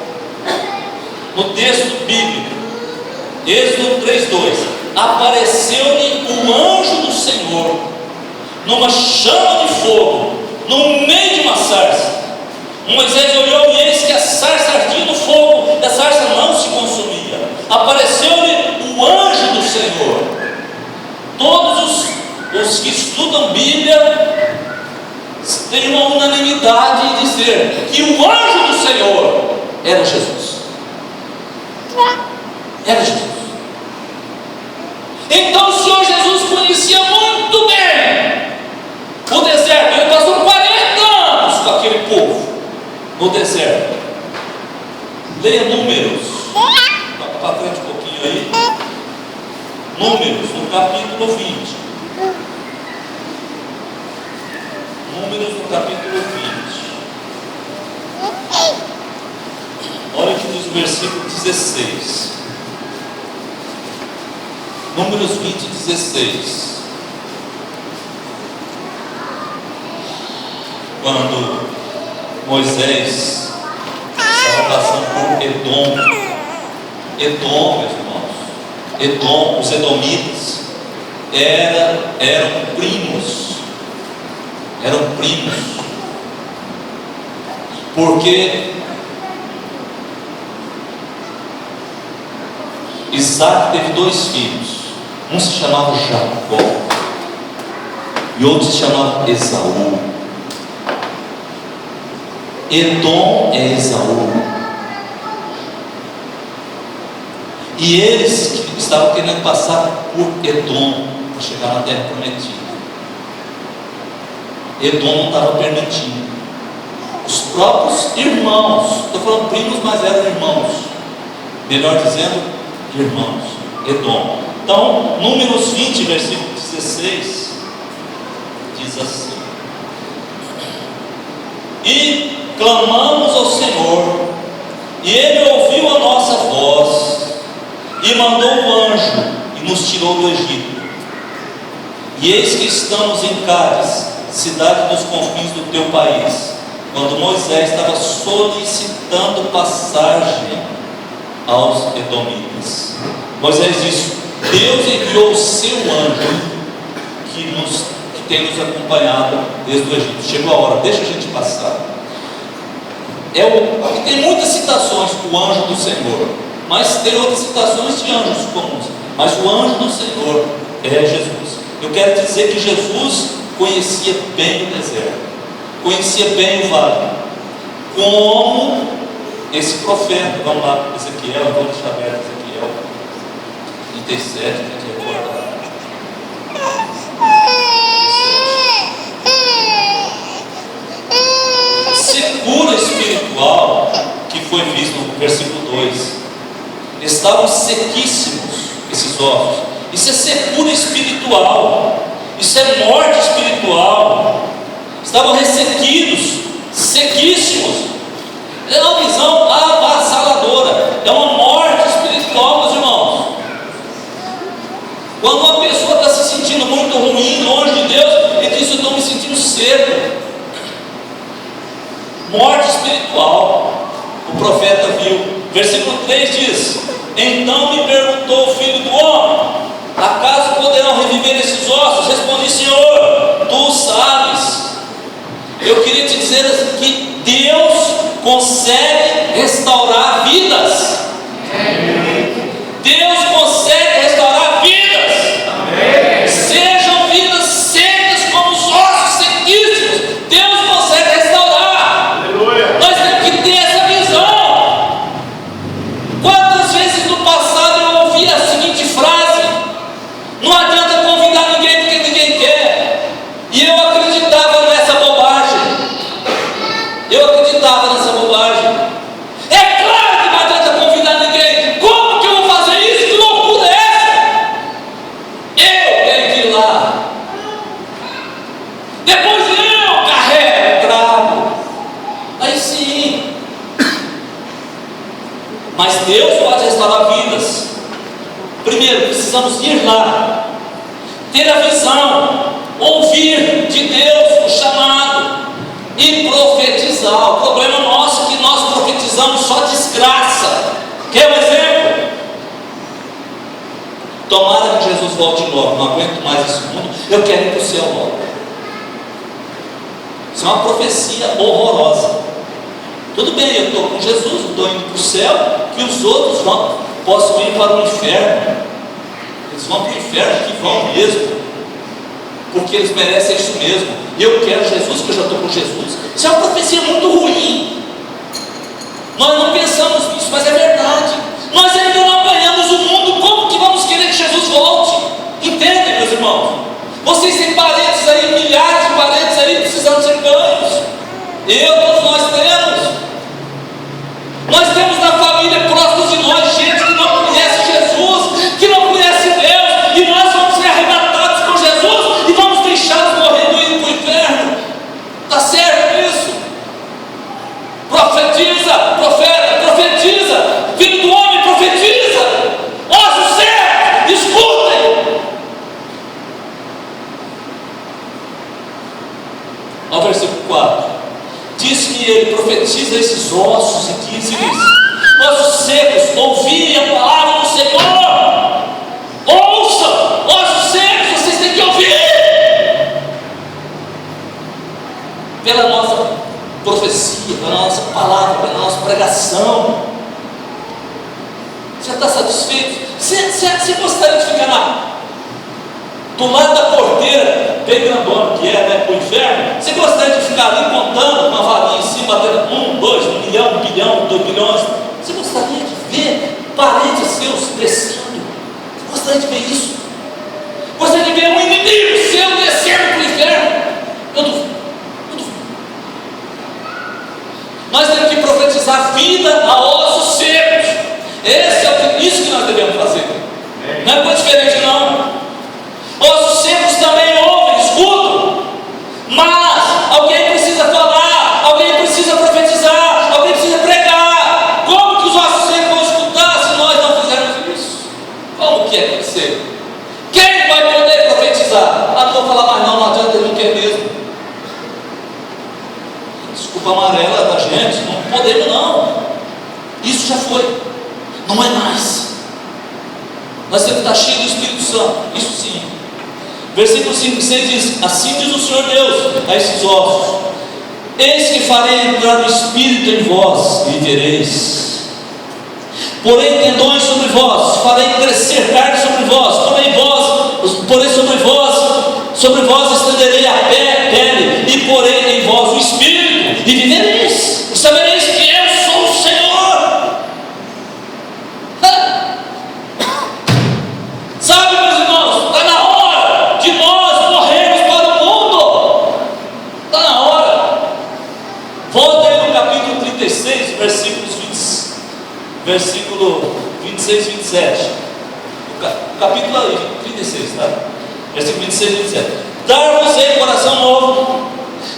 no texto bíblico. Êxodo 3, 2. Apareceu-lhe o anjo do Senhor numa chama de fogo, no meio de uma sarça. Moisés olhou e eis que a sarça ardia no fogo, e a sarça não se consumia. Apareceu-lhe o anjo do Senhor. Todos os que estudam Bíblia têm uma unanimidade em dizer que o anjo do Senhor era Jesus. Era Jesus. Então o Senhor Jesus conhecia muito bem o deserto. Ele passou 40 anos com aquele povo no deserto. Leia Números, para frente um pouquinho aí. Números, no capítulo 20. Números, no capítulo 20. Olha aqui nos versículos 16. Números 20, 16. Quando Moisés estava passando por Edom, meus irmãos, Edom, os edomitas, eram primos, porque Isaac teve 2 filhos, um se chamava Jacó e outro se chamava Esaú. Edom é Esaú, e eles estavam querendo passar por Edom para chegar na terra prometida. Edom não estava permitindo. Os próprios irmãos, estou falando primos, mas eram irmãos, melhor dizendo, irmãos, Edom. Então, Números 20, versículo 16, diz assim: e clamamos ao Senhor, e Ele ouviu a nossa voz, e mandou um anjo, e nos tirou do Egito. E eis que estamos em Cádiz, cidade dos confins do teu país, quando Moisés estava solicitando passagem aos edomitas. Moisés disse: Deus enviou o seu anjo que tem nos acompanhado desde o Egito. Chegou a hora, deixa a gente passar. Tem muitas citações do anjo do Senhor, mas tem outras citações de anjos comuns, mas o anjo do Senhor é Jesus. Eu quero dizer que Jesus conhecia bem o deserto, conhecia bem o vale, como esse profeta. Vamos lá, Ezequiel, vamos deixar aberto Ezequiel 37, a gente recorda. Secura espiritual que foi visto no versículo 2. Estavam sequíssimos esses ossos. Isso é secura espiritual, isso é morte espiritual. Estavam ressequidos, sequíssimos. É uma visão avassaladora, é uma morte espiritual, meus irmãos. Quando uma pessoa está se sentindo muito ruim, longe de Deus, ele diz: eu estou me sentindo seco. Morte espiritual. O profeta viu. Versículo 3 diz: então me perguntou o filho do homem: acaso poderão reviver esses ossos? Respondi: Senhor, tu sabes. Eu queria te dizer assim, que Deus consegue restaurar vidas. Deus consegue restaurar vidas. Sejam vidas secas como os ossos sequíssimos, Deus consegue restaurar. Nós temos que ter essa visão. Quantas vezes no passado eu ouvi a seguinte frase: não adianta convidar ninguém porque ninguém quer. E eu acreditava nessa bobagem. É claro que não adianta convidar ninguém. Como que eu vou fazer isso? Que loucura é essa? Eu tenho que ir lá. Depois eu carrego, trago. Aí sim. Mas Deus pode restaurar vidas. Primeiro, precisamos ir lá, ter a visão, ouvir de Deus o chamado e profetizar. O problema nosso é que nós profetizamos só desgraça. Quer um exemplo? Tomara que Jesus volte logo. Não aguento mais esse mundo. Eu quero ir para o céu logo. Isso é uma profecia horrorosa. Tudo bem, eu estou com Jesus, estou indo para o céu, que os outros possam ir para o inferno. Eles vão para o inferno, que vão mesmo, porque eles merecem isso mesmo. E eu quero Jesus, que eu já estou com Jesus. Isso é uma profecia muito ruim. Nós não pensamos nisso, mas é verdade. Nós ainda não ganhamos o irmãos. Vocês têm parentes aí, milhares de parentes aí precisando ser ganhos. Todos nós temos. Nós temos na família próximo de nós gente que não conhece Jesus, que não conhece Deus, e nós vamos ser arrebatados com Jesus e vamos deixá-los morrendo e indo para o inferno. Está certo isso? Profetiza, profeta, profetiza, filho do homem, profetiza. Ossos secos, escutem. Ao versículo 4, diz que ele profetiza esses ossos e diz: ossos secos, ouvirem a palavra do Senhor. Ouçam, ossos secos, vocês têm que ouvir. Pela nossa profecia, pela nossa palavra, pela nossa pregação. Você está satisfeito? Você gostaria de ficar do lado da porteira, bem grandona que é, para o inferno? Você gostaria de ficar ali contando uma varinha em cima, batendo 1, 2, 1 milhão, 1 bilhão, 2 bilhões? Você gostaria de ver parentes seus crescendo? Você gostaria de ver isso? Gostaria de ver um inimigo seu descendo para o inferno? Eu duvido. Nós temos que profetizar vida a ossos secos. Isso que nós devemos fazer. Não é coisa diferente não. Ossos secos também ouvem, escutam. Mas alguém precisa falar, alguém precisa profetizar, alguém precisa pregar. Como que os ossos secos vão escutar se nós não fizermos isso? Como que é que ser? Quem vai poder profetizar? Não vou falar mais não adianta, ele não quer mesmo. Desculpa amarela da gente, não podemos não. Isso já foi, não é mais. Nós temos que estar cheios do Espírito Santo, isso sim. Versículo 5 e 6 diz: assim diz o Senhor Deus a esses ossos: eis que farei entrar o Espírito em vós e vivereis. Porém tendões sobre vós, farei crescer carne sobre vós, porém sobre vós estenderei a pele, e porei em vós o Espírito, e vivereis, e sabereis que eu sou o Senhor. Sabe, meus irmãos, está na hora de nós morrermos para o mundo. Está na hora. Volta aí no capítulo 36, versículo 26 e 27. O capítulo aí, 36, tá? Versículo 26 e 27. Dar-vos-ei coração novo,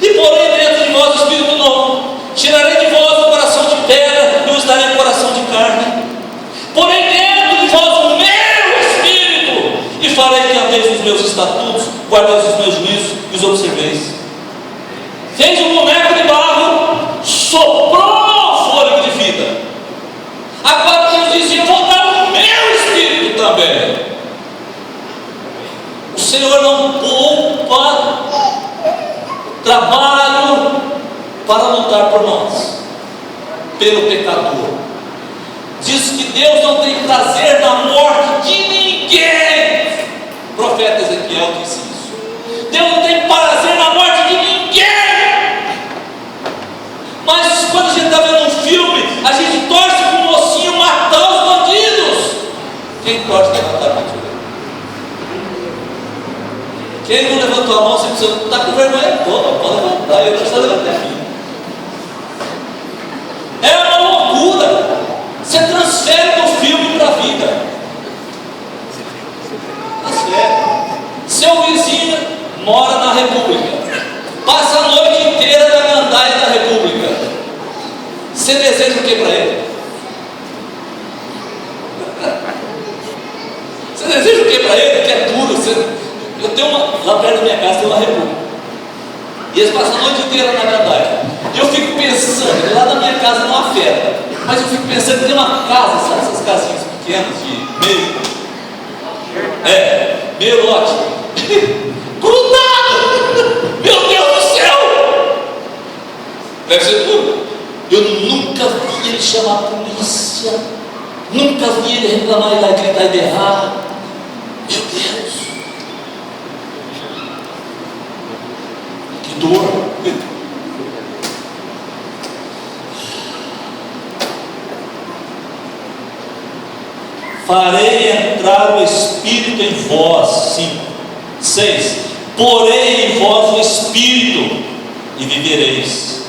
e porei dentro de vós o Espírito novo. Tirarei de vós o coração de pedra, e vos darei o coração de carne. Porei dentro de vós o meu Espírito, e farei que andeis nos meus estatutos, guardeis os meus juízos e os observeis. Fez um boneco de barro, soprou o fôlego de vida. Agora Deus dizia: vou dar o meu Espírito também. O Senhor não poupa trabalho para lutar por nós, pelo pecador. Diz que Deus não tem prazer na morte de ninguém. O profeta Ezequiel disse isso. Deus não tem prazer na morte de ninguém. Mas quando a gente está vendo um filme, a gente torce para o mocinho matar os bandidos. Quem torce para matar bandido? Quem não levantou a mão, você precisa estar com vergonha toda. Pode levantar, eu preciso levantar aqui. É uma loucura. Você transfere do filme para a vida. Transfere. Seu vizinho mora na República, passa a noite inteira na gandaia da República. Você deseja o que para ele? Você deseja o que para ele? Que é duro. Eu tenho lá perto da minha casa tem uma República, e eles passam a noite inteira na gandaia. E eu fico pensando, lá da minha casa não afeta, mas eu fico pensando que tem uma casa, sabe essas casinhas pequenas de meio lote, grudado. Meu Deus do céu, deve ser tudo. Eu nunca vi ele chamar a polícia, nunca vi ele reclamar e lá gritar e berrar. Meu Deus, que dor. Farei entrar o Espírito em vós. 5. 6. Porei em vós o Espírito e vivereis.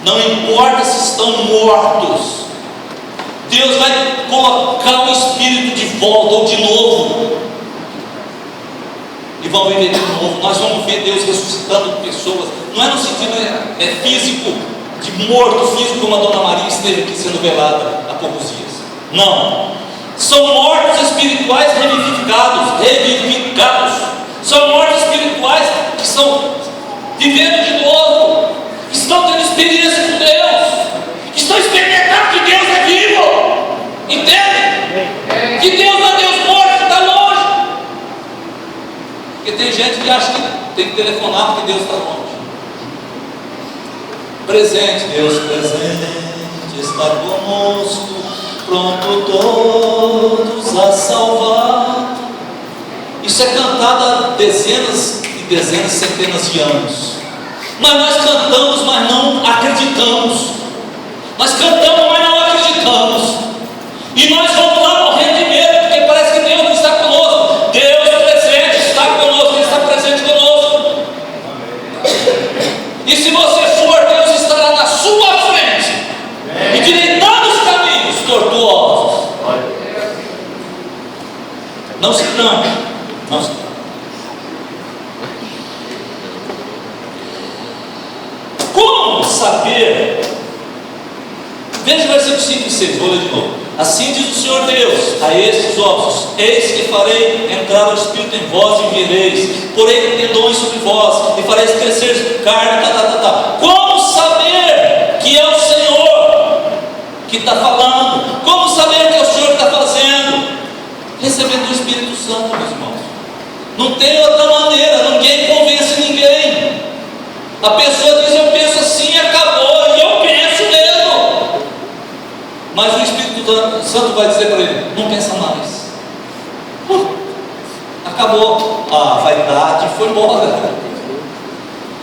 Não importa se estão mortos, Deus vai colocar o Espírito de volta ou de novo, e vão viver de novo. Nós vamos ver Deus ressuscitando pessoas, não é no sentido físico, de morto físico, como a Dona Maria esteve aqui sendo velada há poucos dias. Não, são mortos espirituais revivificados. São mortos espirituais que estão vivendo de novo, que estão tendo experiência com Deus, que estão experimentando que Deus é vivo. Entende? Que Deus não é Deus morto, que está longe. Porque tem gente que acha que tem que telefonar porque Deus está longe. Presente, Deus presente está conosco, pronto todos a salvar. Isso é cantado há dezenas e dezenas, centenas de anos. Mas nós cantamos, mas não acreditamos. Nós cantamos, mas não acreditamos. E nós vamos lá morrendo de medo, porque parece que Deus não está conosco. Deus presente está conosco, Ele está presente conosco. E se você for, Deus estará na sua frente e direitando os caminhos tortuosos. Não se tranque, não se tranque. Como saber? Veja o versículo 5 e 6, vou ler de novo. Assim diz o Senhor Deus a estes ossos: eis que farei entrar o Espírito em vós e vivereis, porei tendões sobre vós e fareis crescer carne, Como saber que é o Senhor que está falando? Como saber que é o Senhor que está fazendo? Recebendo o Espírito Santo, meus irmãos. Não tem outra maneira, ninguém convence ninguém. A pessoa diz: eu penso assim, acabou, e eu penso mesmo. Mas o Espírito Santo vai dizer para ele: não pensa mais. Acabou. A vaidade foi embora.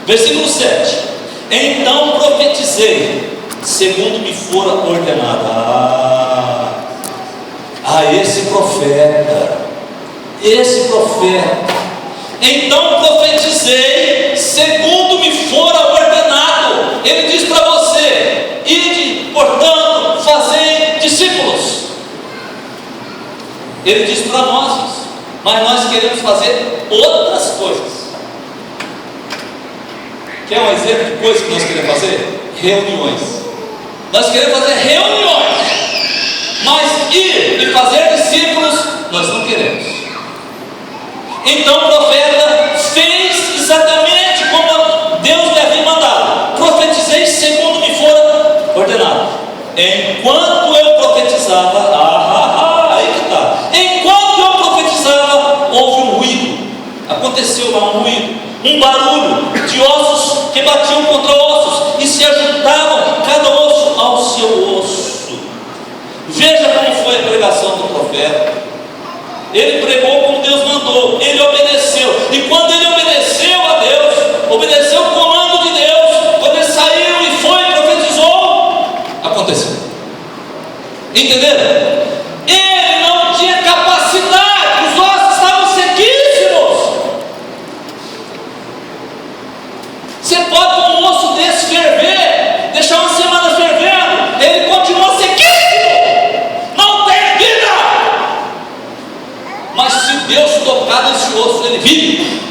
Versículo 7. Então profetizei, segundo me fora ordenado. Esse profeta. Então profetizei, segundo me fora ordenado. Ele diz para você: ide, portanto, fazei discípulos. Ele diz para nós isso, mas nós queremos fazer outras coisas. Quer um exemplo de coisa que nós queremos fazer? Reuniões. Nós queremos fazer reuniões, mas ir e fazer discípulos nós não queremos. Então o profeta fez exatamente como Deus lhe havia mandado. Profetizei segundo me fora ordenado. Enquanto eu profetizava, aí que está. Enquanto eu profetizava, houve um ruído. Aconteceu lá um ruído, um barulho de ossos que batiam contra ossos e se ajuntavam cada osso ao seu osso. Veja como foi a pregação do profeta. Ele pregou como Deus mandou, ele obedeceu, e quando ele obedeceu a Deus, obedeceu o comando de Deus, quando ele saiu e foi e profetizou, aconteceu. Entenderam? Ele não tinha capacidade, os ossos estavam sequíssimos. Você pode com um osso desse ferver, deixar uma semana fervendo, ele continua sequíssimo. Mas se Deus tocar nesse osso, ele vive.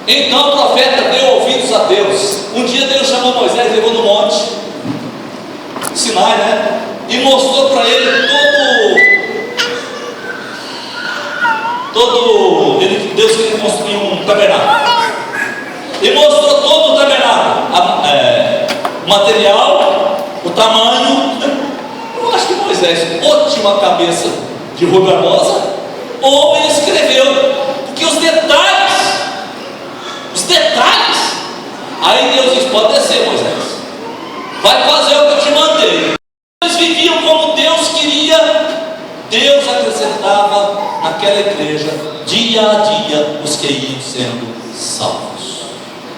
Então o profeta deu ouvidos a Deus. Um dia Deus chamou Moisés, levou no monte Sinai, né? E mostrou para ele Deus queria construir um tabernáculo. E mostrou todo o tabernáculo, o material, o tamanho. Eu acho que Moisés ou tinha uma cabeça de Rui Barbosa, ou ele escreveu, porque os detalhes, aí Deus disse: pode descer, Moisés, vai fazer o que eu te mandei. Eles viviam como Deus queria. Deus acrescentava naquela igreja, dia a dia, os que iam sendo salvos.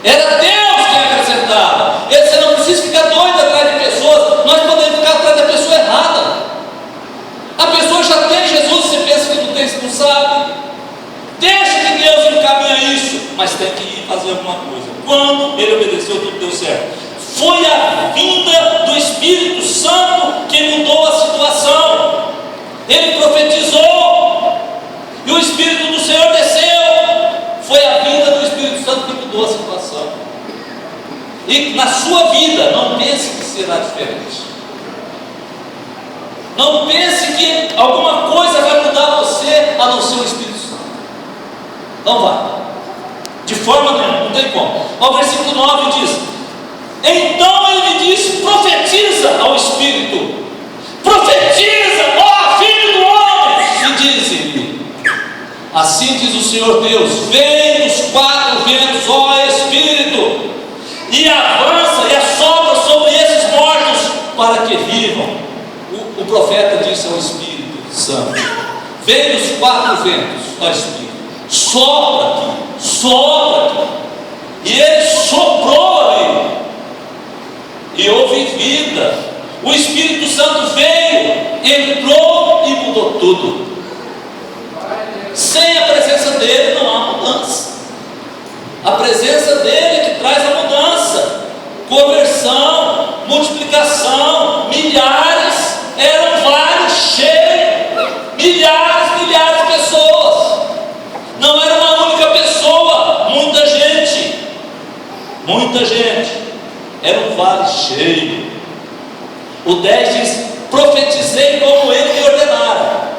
Era Deus que acrescentava. Você não precisa ficar doido atrás de pessoas. Nós podemos ficar atrás da pessoa errada. A pessoa já tem Jesus, você pensa que não tem, não sabe. mas tem que ir fazer alguma coisa. Quando ele obedeceu, tudo deu certo. Foi a vinda do Espírito Santo que mudou a situação. Ele profetizou e o Espírito do Senhor desceu. Foi a vinda do Espírito Santo que mudou a situação. E na sua vida, não pense que será diferente. Não pense que alguma coisa vai mudar você a não ser o Espírito Santo. Não vai. De forma nenhuma, não tem como. O versículo 9 diz: então ele me disse: profetiza ao Espírito, profetiza, ó filho do homem. E diz-lhe: assim diz o Senhor Deus: vem dos quatro ventos, ó Espírito, e avança e assopra sobre esses mortos para que vivam. O profeta disse ao Espírito Santo: vem dos quatro ventos, ó Espírito, sopra aqui, sopra aqui. E ele soprou ali, e houve vida. O Espírito Santo veio, entrou e mudou tudo. Sem a presença dele não há mudança. A presença dele é que traz a mudança, conversão, multiplicação. Milhares, era um vale cheio, milhares de pessoas. Não era uma única pessoa, muita gente, era um vale cheio. O 10 diz: profetizei como ele me ordenara.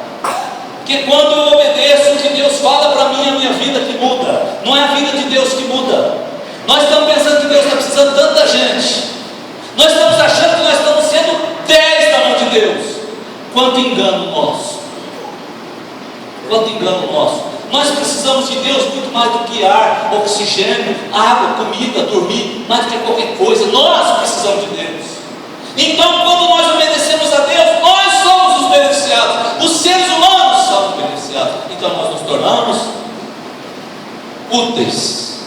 Que quando eu obedeço o que Deus fala para mim, a minha vida que muda. Não é a vida de Deus que muda. Nós estamos pensando que Deus está precisando de tanta gente. Nós estamos achando que nós estamos sendo 10 na mão de Deus. Quanto engano nosso. Quanto engano nosso. Nós precisamos de Deus muito mais do que ar, oxigênio, água, comida, dormir, mais do que qualquer coisa. Nós precisamos de Deus. Então, quando nós obedecemos a Deus, nós somos os beneficiados. Os seres humanos são os beneficiados. Então, nós nos tornamos úteis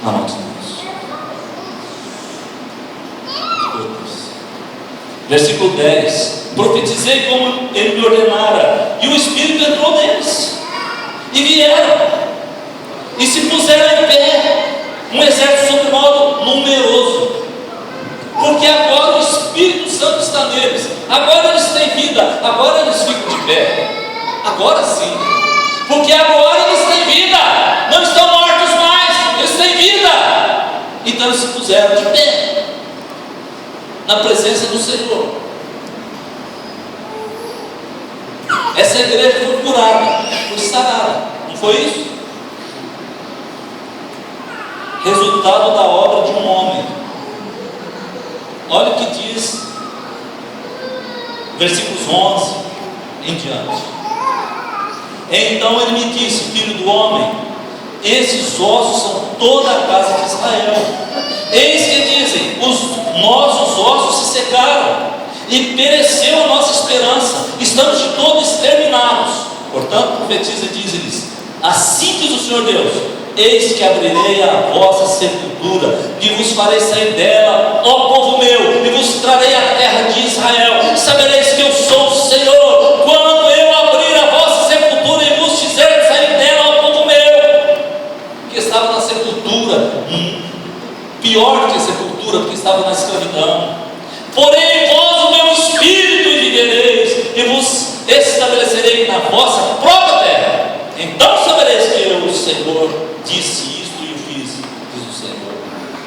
na mão de Deus. Úteis. Versículo 10: profetizei como ele me ordenara, e o Espírito entrou neles. E vieram, e se puseram em pé, um exército sobremodo numeroso, porque agora o Espírito Santo está neles, agora eles têm vida, agora eles ficam de pé, agora sim, porque agora eles têm vida, não estão mortos mais, eles têm vida. Então eles se puseram de pé, na presença do Senhor. Essa igreja foi curada, foi sarada, não foi isso? Resultado da obra de um homem. Olha o que diz versículos 11 em diante. Então ele me disse: filho do homem, esses ossos são toda a casa de Israel. Eis que dizem: os nossos ossos se secaram, e pereceu a nossa esperança, estamos de todo exterminados. Portanto, profetiza e diz-lhes: assim diz o Senhor Deus: eis que abrirei a vossa sepultura, e vos farei sair dela, ó povo meu, e vos trarei a terra de Israel. Sabereis que eu sou o Senhor, quando eu abrir a vossa sepultura e vos fizer sair dela, ó povo meu. Que estava na sepultura, pior do que a sepultura, porque estava na escravidão. Porém, vós o meu espírito e vivereis, e vos estabelecerei na vossa própria terra. Então sabereis que eu, o Senhor, disse isto e o fiz, diz o Senhor.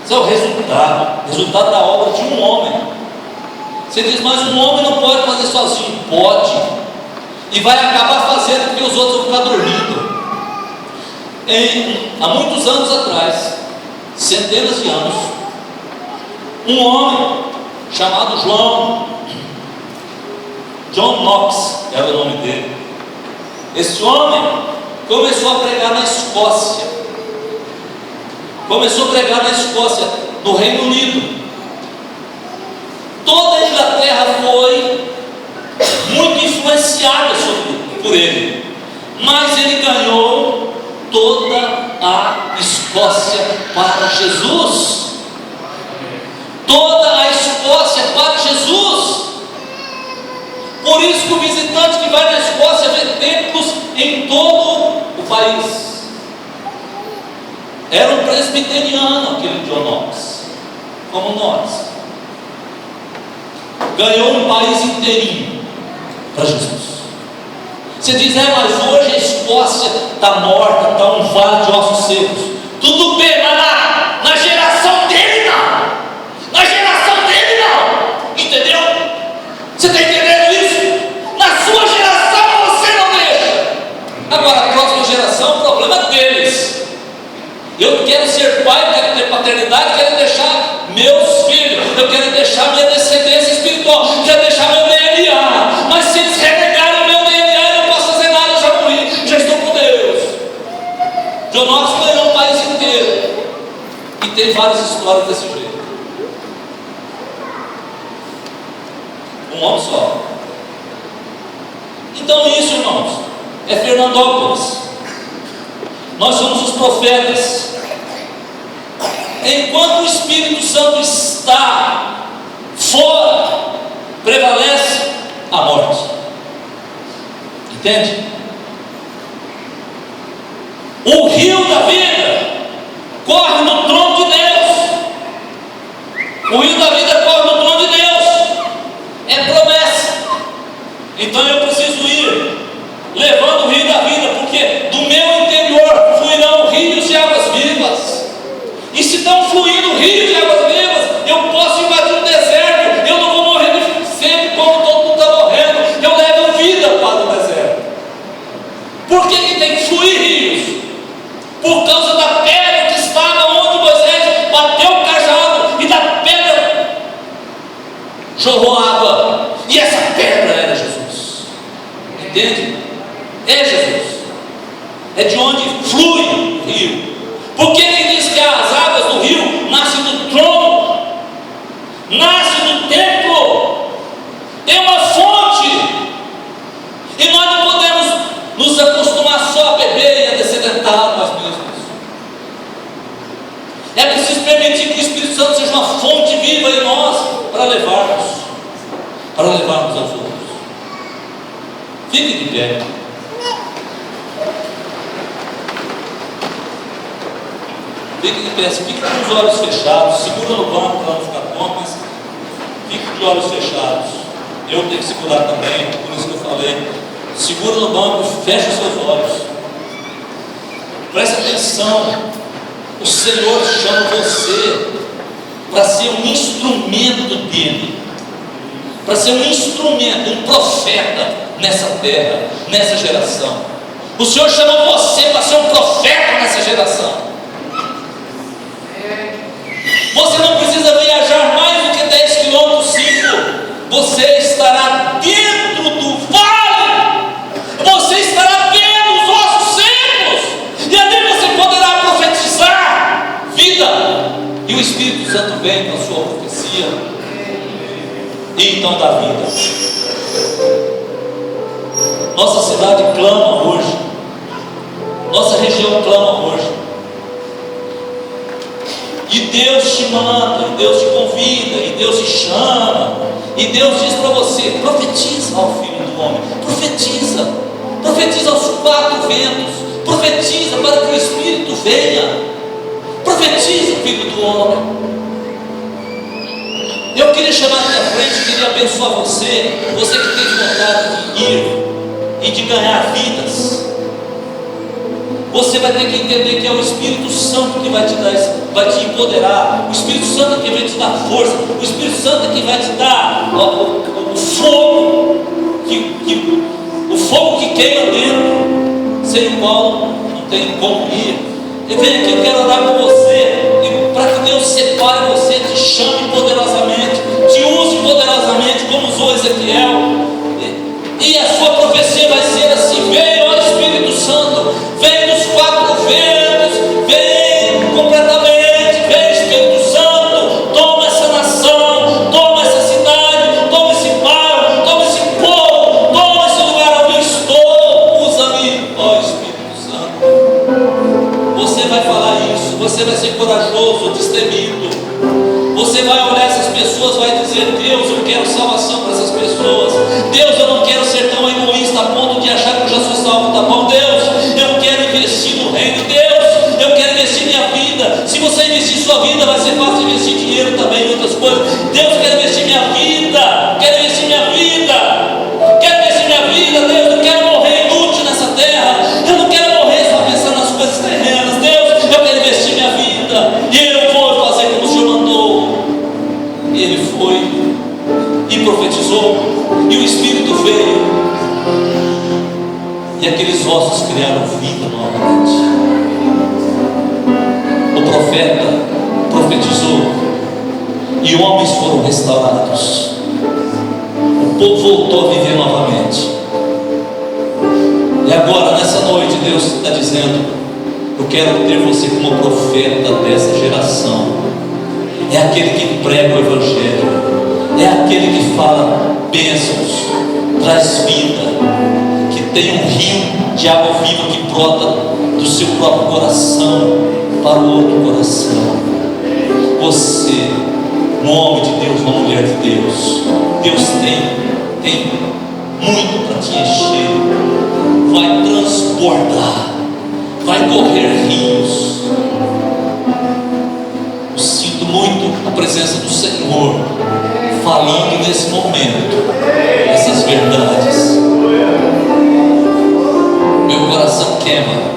Isso é o resultado da obra de um homem. Você diz: mas um homem não pode fazer sozinho. Pode, e vai acabar fazendo porque os outros vão ficar dormindo. Há muitos anos atrás, centenas de anos, um homem chamado John Knox, era o nome dele. Esse homem começou a pregar na Escócia. No Reino Unido. Toda a Inglaterra foi muito influenciada por ele, mas ele ganhou toda a Escócia para Jesus. Toda a Escócia para Jesus. Por isso que o visitante que vai na Escócia vê templos em todo o país. Era um presbiteriano aquele Jonas, como nós. Ganhou um país inteirinho para Jesus. Você diz, mas hoje a Escócia está morta, está um vale de ossos secos. Tudo bem, mas na geração dele não. Na geração dele não. Entendeu? Você está entendendo isso? Na sua geração você não deixa. Agora a próxima geração, o problema é deles. Eu quero ser pai, quero ter paternidade, quero deixar meus filhos, eu quero deixar minha descendência espiritual, quero deixar meu DNA. Mas se eles renegarem o meu DNA, eu não posso fazer nada, eu já morri, já estou com Deus. Jonas ganhou o país inteiro. E tem várias histórias desse jeito. Um homem só. Então isso, irmãos, é Fernandópolis. Nós somos os profetas. Enquanto o Espírito Santo está fora, prevalece a morte. Entende? O rio da vida corre no trono de Deus. O rio da vida corre no trono de Deus. É promessa. Então eu preciso ir levando o rio da vida, porque do meu interior fluirão rios de águas vivas. E se estão fluindo rios de águas vivas, eu posso invadir o deserto. Eu não vou morrer de sede como todo mundo está morrendo. Eu levo vida para o deserto. Por que tem que fluir rios? Por causa da pedra que estava onde Moisés bateu o cajado, e da pedra jorrou água. E essa pedra era Jesus. Entende? É Jesus. É de onde flui o rio. Por que ele diz que as águas do rio nascem do trono, nascem do templo? Tem uma fonte. E nós não podemos nos acostumar só a beber e a dessedentar nós mesmos. É preciso permitir que o Espírito Santo seja uma fonte viva em nós para levarmos aos outros. Fique de pé. Fique de pé, fique com os olhos fechados, segura no banco para não ficar bom, mas fique de olhos fechados. Eu tenho que segurar também, por isso que eu falei. Segura no banco e fecha os seus olhos. Preste atenção. O Senhor chama você para ser um instrumento dele, para ser um instrumento, um profeta nessa terra, nessa geração. O Senhor chamou você para ser um profeta nessa geração. Você não precisa viajar mais do que 10 quilômetros 5. Você estará dentro do vale. Você estará vendo os ossos secos. E ali você poderá profetizar vida. E o Espírito Santo vem com a sua profecia. E então dá vida. Nossa cidade clama hoje. Nossa região clama hoje. E Deus te manda, e Deus te convida, e Deus te chama, e Deus diz para você: profetiza ao Filho do Homem, profetiza aos 4 ventos, profetiza para que o Espírito venha, profetiza, Filho do Homem. Eu queria chamar aqui à frente, queria abençoar você que tem vontade de ir e de ganhar vidas. Você vai ter que entender que é o Espírito Santo que vai te dar, vai te empoderar. O Espírito Santo é que vai te dar força. O Espírito Santo é que vai te dar o fogo, o fogo que queima dentro, sem o qual não tem como ir. E vem aqui, eu quero orar por você, e para que Deus separe você, te chame poderosamente, te use poderosamente, como usou Ezequiel. E a sua profecia vai ser assim: vem, ó Espírito Santo, vem nos 4 ventos, vem completamente, vem Espírito Santo, toma essa nação, toma essa cidade, toma esse bairro, toma esse povo, toma esse lugar onde eu estou, usa-me, ó Espírito Santo. Você vai falar isso, você vai ser corajoso, destemido, você vai olhar essas pessoas, vai dizer: Deus, eu quero salvação para essas pessoas. Deus, eu não quero ser tão egoísta a ponto de achar que eu já sou salvo, tá bom? Deus, eu quero investir no reino. Deus, eu quero investir minha vida sua vida vai ser fácil investir dinheiro também em outras coisas. Deus, quer investir minha vida, quero investir minha vida, quero investir minha vida. Deus, eu quero morrer inútil nessa terra, eu não quero morrer só pensando nas coisas terrenas. Deus, eu quero investir minha vida, e eu vou fazer como o Senhor mandou. E ele foi e profetizou, e o Espírito veio, e aqueles ossos criaram vida novamente. O profeta profetizou, e homens foram restaurados. O povo voltou a viver novamente. E agora, nessa noite, Deus está dizendo: eu quero ter você como profeta dessa geração. É aquele que prega o Evangelho, é aquele que fala bênçãos, traz vida, que tem um rio de água viva que brota do seu próprio coração para o outro coração. Você, um homem de Deus, uma mulher de Deus, Deus tem muito para te encher, vai transbordar, vai correr rios. Eu sinto muito a presença do Senhor falando nesse momento essas verdades. Meu coração queima.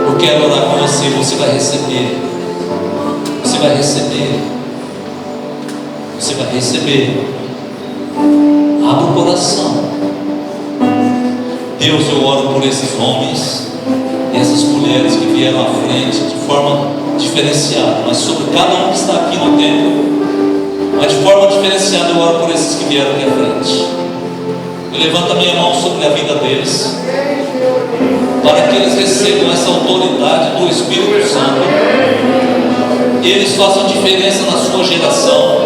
Eu quero orar com você. Você vai receber. Você vai receber. Você vai receber. Abra o coração. Deus, eu oro por esses homens e essas mulheres que vieram à frente de forma diferenciada, mas sobre cada um que está aqui no templo. Mas de forma diferenciada eu oro por esses que vieram aqui à frente. Eu levanto a minha mão sobre a vida deles, para que eles recebam essa autoridade do Espírito Santo, eles façam diferença na sua geração,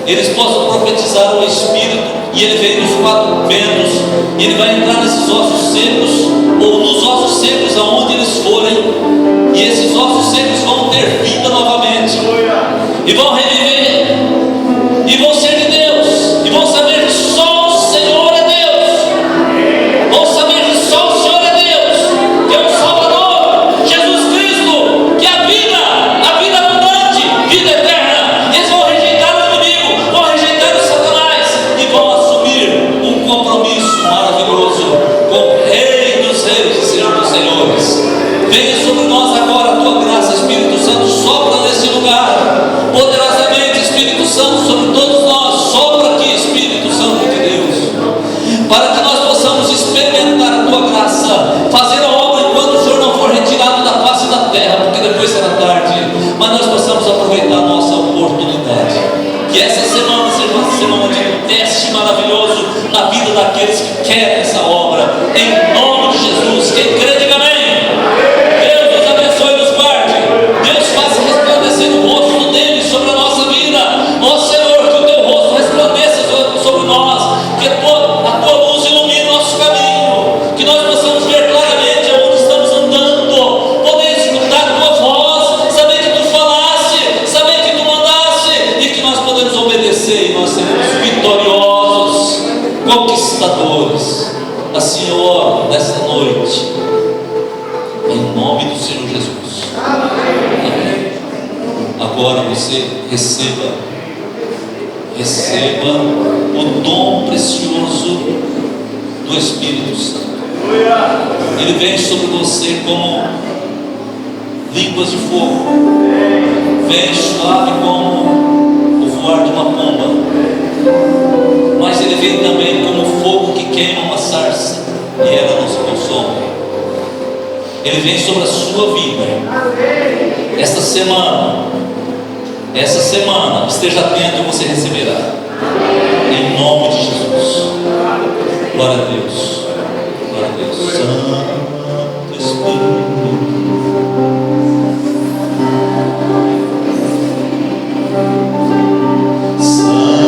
eles possam profetizar o Espírito, e ele vem dos quatro ventos, e ele vai entrar nesses ossos secos, ou nos ossos secos aonde eles forem, e esses ossos secos vão ter vida novamente, e vão reviver, e vão ser de Deus, e vão saber que só o Senhor é Deus, vão saber que só o Senhor é Deus, que é o Salvador, Jesus Cristo, que é a vida abundante, vida eterna. Eles vão rejeitar o inimigo, vão rejeitar o Satanás, e vão assumir um compromisso maravilhoso com o Rei dos Reis e Senhor dos Senhores. Venha sobre nós agora a tua graça, Espírito Santo, sopra nesse lugar, poderosamente, Espírito Santo, sobre todos nós, sopra aqui, Espírito Santo de Deus, para que nós possamos experimentar a tua graça, fazer a obra enquanto o Senhor não for retirado da face da terra, porque depois será tarde, mas nós possamos aproveitar a nossa oportunidade. Que essa semana seja uma semana de um teste maravilhoso na vida daqueles que querem essa obra, em nome de Jesus. Quem crê, diga amém. Deus nos abençoe e nos guarde. Deus faça resplandecer o rosto dele sobre a nossa vida. Ó Senhor, que o teu rosto resplandeça sobre nós, que a tua luz ilumine nosso caminho, que nós possamos ver claramente aonde estamos andando, poder escutar a tua voz, saber que tu falaste, saber que tu mandaste, e que nós podemos obedecer, e nós seremos vitoriosos, conquistadores. Assim eu oro nesta noite, em nome do Senhor Jesus. Amém. Agora você receba o dom precioso do Espírito Santo. Ele vem sobre você como línguas de fogo, vem suave como o voar de uma pomba, mas ele vem também como fogo que queima uma sarça e ela não se consome. Ele vem sobre a sua vida. Essa semana, esteja atento e você receberá. Em nome de Jesus. Glória a Deus. Glória a Deus. Santo Espírito. Santo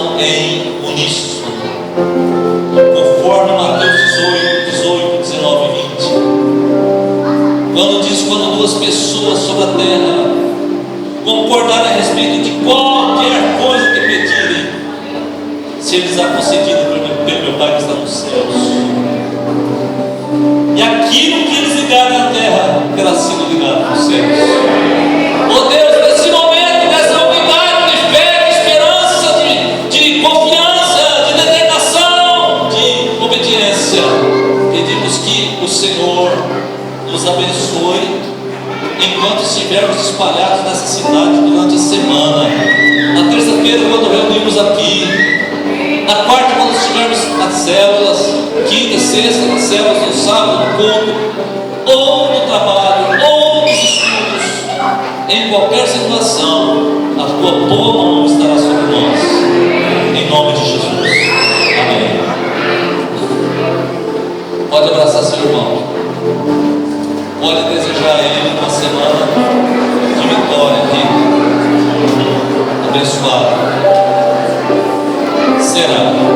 oração em uníssono, conforme Mateus 18, 19 e 20. Quando diz: quando duas pessoas sobre a terra concordarem a respeito de qualquer coisa que pedirem, se eles há concedido pelo meu Pai que está nos céus. E aquilo que eles ligarem na terra terá sido ligado nos céus. Oh Deus, nesse momento, nessa unidade de fé, de esperança, de confiança, de determinação, de obediência, pedimos que o Senhor nos abençoe enquanto estivermos espalhados nessa cidade durante a semana. Na terça-feira, quando reunimos aqui, na quarta, quando estivermos nas células, quinta, sexta, nas células, no sábado, no culto, ou no trabalho, ou nos estudos, em qualquer situação, a tua boa mão estará sobre nós, em nome de Jesus. Amém. Pode abraçar seu irmão, pode desejar a ele uma semana de vitória aqui, abençoada. Será.